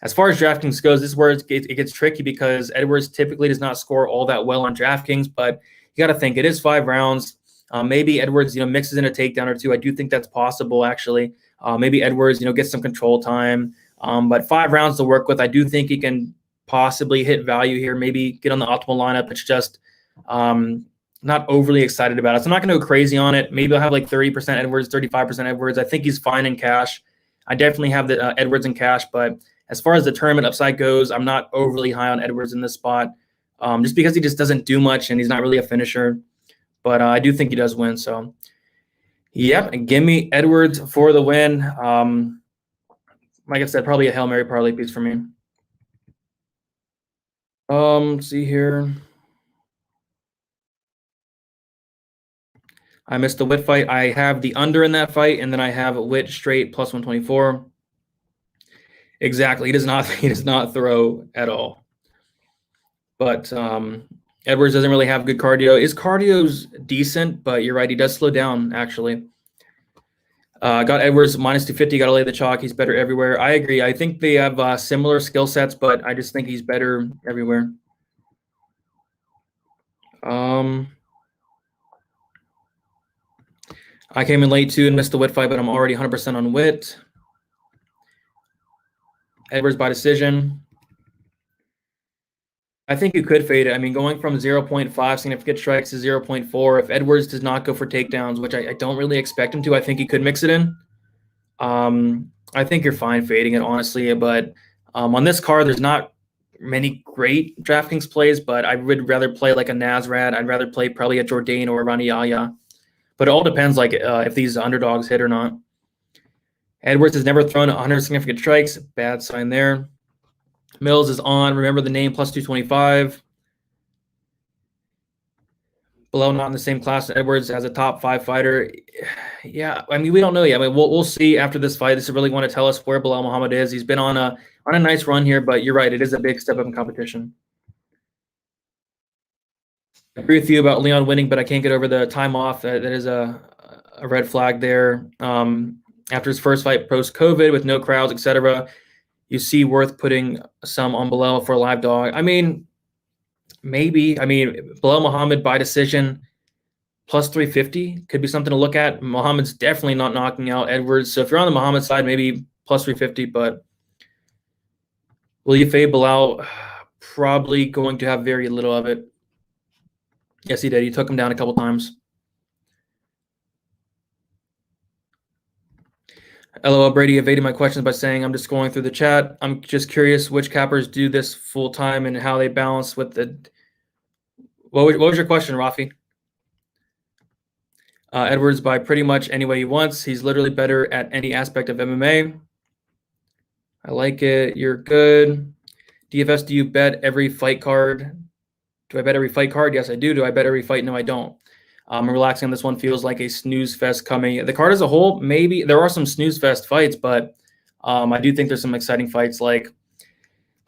As far as DraftKings goes, this is where it gets tricky because Edwards typically does not score all that well on DraftKings. But you got to think it is 5 rounds. Maybe Edwards, mixes in a takedown or two. I do think that's possible, actually. Maybe Edwards, gets some control time. But 5 rounds to work with. I do think he can possibly hit value here. Maybe get on the optimal lineup. It's just not overly excited about it. So I'm not going to go crazy on it. Maybe I'll have like 30% Edwards, 35% Edwards. I think he's fine in cash. I definitely have the Edwards in cash. But as far as the tournament upside goes, I'm not overly high on Edwards in this spot just because he just doesn't do much and he's not really a finisher. But I do think he does win. So, yep, give me Edwards for the win. Like I said, probably a Hail Mary parlay piece for me. Let's see here. I missed the Witt fight. I have the under in that fight, and then I have Witt straight plus 124. Exactly. He does not throw at all. But Edwards doesn't really have good cardio. His cardio's decent, but you're right. He does slow down, actually. Got Edwards minus 250. Got to lay the chalk. He's better everywhere. I agree. I think they have similar skill sets, but I just think he's better everywhere. I came in late too and missed the Witt fight, but I'm already 100% on Witt. Edwards by decision. I think you could fade it. Going from 0.5 significant strikes to 0.4, if Edwards does not go for takedowns, which I don't really expect him to, I think he could mix it in. I think you're fine fading it, honestly. But on this card, there's not many great DraftKings plays, but I would rather play like a Nasrat. I'd rather play probably a Jourdain or a Yahya. But it all depends if these underdogs hit or not. Edwards has never thrown 100 significant strikes. Bad sign there. Mills is on. Remember the name, plus 225. Below not in the same class as Edwards as a top 5 fighter. Yeah, I mean, we don't know yet. I mean, we'll see after this fight. This is really going to tell us where Belal Muhammad is. He's been on a nice run here, but you're right. It is a big step up in competition. I agree with you about Leon winning, but I can't get over the time off. That is a red flag there. After his first fight post-COVID with no crowds, etc., you see worth putting some on Belal for a live dog. I mean, maybe. I mean, Belal Muhammad by decision plus 350 could be something to look at. Muhammad's definitely not knocking out Edwards. So if you're on the Muhammad side, maybe plus 350. But will you fade Belal? Probably going to have very little of it. Yes, he did. He took him down a couple times. LOL Brady evaded my questions by saying, I'm just going through the chat. I'm just curious which cappers do this full time and how they balance with the. What was your question, Rafi? Edwards by pretty much any way he wants. He's literally better at any aspect of MMA. I like it. You're good. DFS, do you bet every fight card? Do I bet every fight card? Yes, I do. Do I bet every fight? No, I don't. I'm relaxing on this one. Feels like a snooze fest coming. The card as a whole, maybe there are some snooze fest fights, but I do think there's some exciting fights like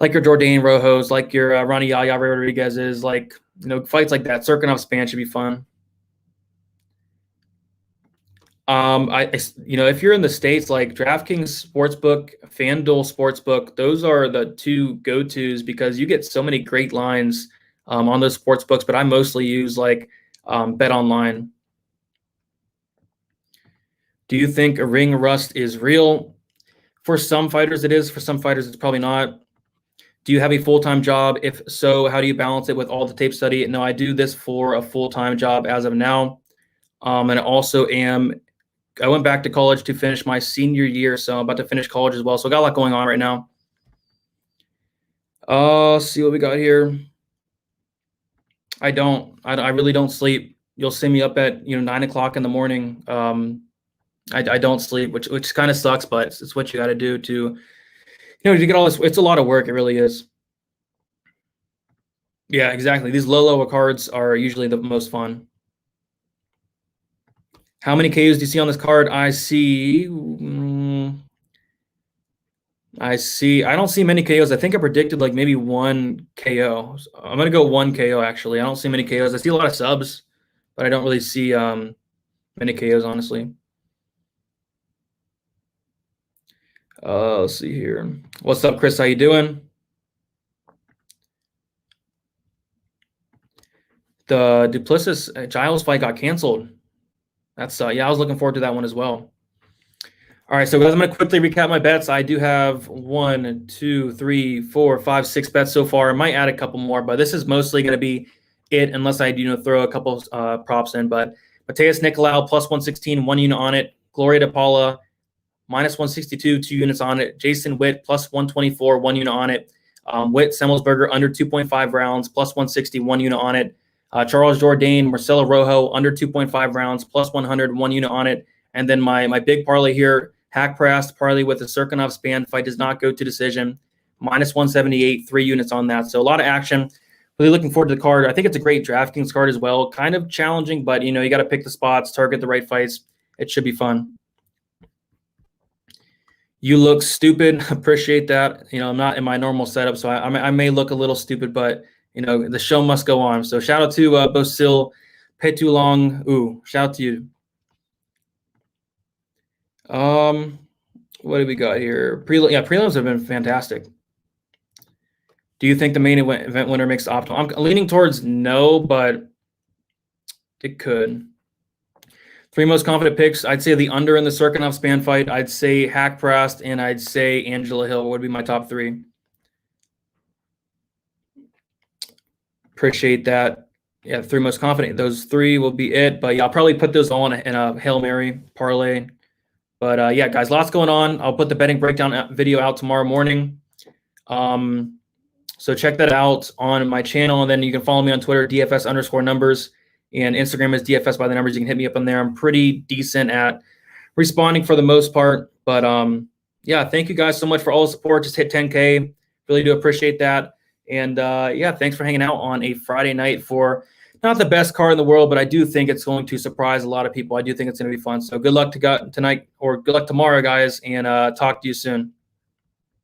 your Jourdain Rojos, like your Ronnie Yahya Rodriguez's, like fights like that. Cirkunov Spann should be fun. If you're in the States, like DraftKings Sportsbook, FanDuel Sportsbook, those are the two go-tos because you get so many great lines on those sports books. But I mostly use like Bet Online. Do you think a ring rust is real? For some fighters, it is. For some fighters, it's probably not. Do you have a full-time job? If so, how do you balance it with all the tape study? No, I do this for a full-time job as of now. And I also I went back to college to finish my senior year, so I'm about to finish college as well. So I got a lot going on right now. See what we got here. I really don't sleep. You'll see me up at 9 o'clock in the morning. I don't sleep, which kind of sucks, but it's what you got to do to get all this. It's a lot of work. It really is. Yeah, exactly. These low cards are usually the most fun. How many KOs do you see on this card? I don't see many KOs. I think I predicted like maybe 1 KO. I'm going to go 1 KO, actually. I don't see many KOs. I see a lot of subs, but I don't really see many KOs, honestly. Let's see here. What's up, Chris? How you doing? The Duplessis Giles fight got canceled. That's I was looking forward to that one as well. All right, so guys, I'm going to quickly recap my bets. I do have 1, 2, 3, 4, 5, 6 bets so far. I might add a couple more, but this is mostly going to be it unless I throw a couple props in. But Mateus Nicolau plus 116, 1 unit on it. Gloria de Paula minus 162, 2 units on it. Jason Witt plus 124, 1 unit on it. Witt Semelsberger under 2.5 rounds plus 160, 1 unit on it. Charles Jourdain, Marcelo Rojo under 2.5 rounds plus 100, 1 unit on it. And then my big parlay here, Haqparast parlay with the Cirkunov Spann fight does not go to decision. Minus 178, 3 units on that. So a lot of action. Really looking forward to the card. I think it's a great DraftKings card as well. Kind of challenging, but you got to pick the spots, target the right fights. It should be fun. You look stupid. Appreciate that. I'm not in my normal setup, so I may look a little stupid, but the show must go on. So shout out to Bosil Petulong. Ooh, shout out to you. What do we got here? Prelims have been fantastic. Do you think the main event winner makes the optimal? I'm leaning towards no, but it could. 3 most confident picks. I'd say the under in the Cirkunov Spann fight. I'd say Haqparast, and I'd say Angela Hill would be my top 3. Appreciate that. Yeah, 3 most confident. Those 3 will be it. But yeah, I'll probably put those all in a Hail Mary parlay. But yeah, guys, lots going on. I'll put the betting breakdown video out tomorrow morning. So check that out on my channel. And then you can follow me on Twitter, DFS_numbers. And Instagram is DFS by the numbers. You can hit me up on there. I'm pretty decent at responding for the most part. But yeah, thank you guys so much for all the support. Just hit 10K. Really do appreciate that. And yeah, thanks for hanging out on a Friday night for not the best card in the world, but I do think it's going to surprise a lot of people. I do think it's going to be fun. So good luck tonight, or good luck tomorrow, guys, and talk to you soon.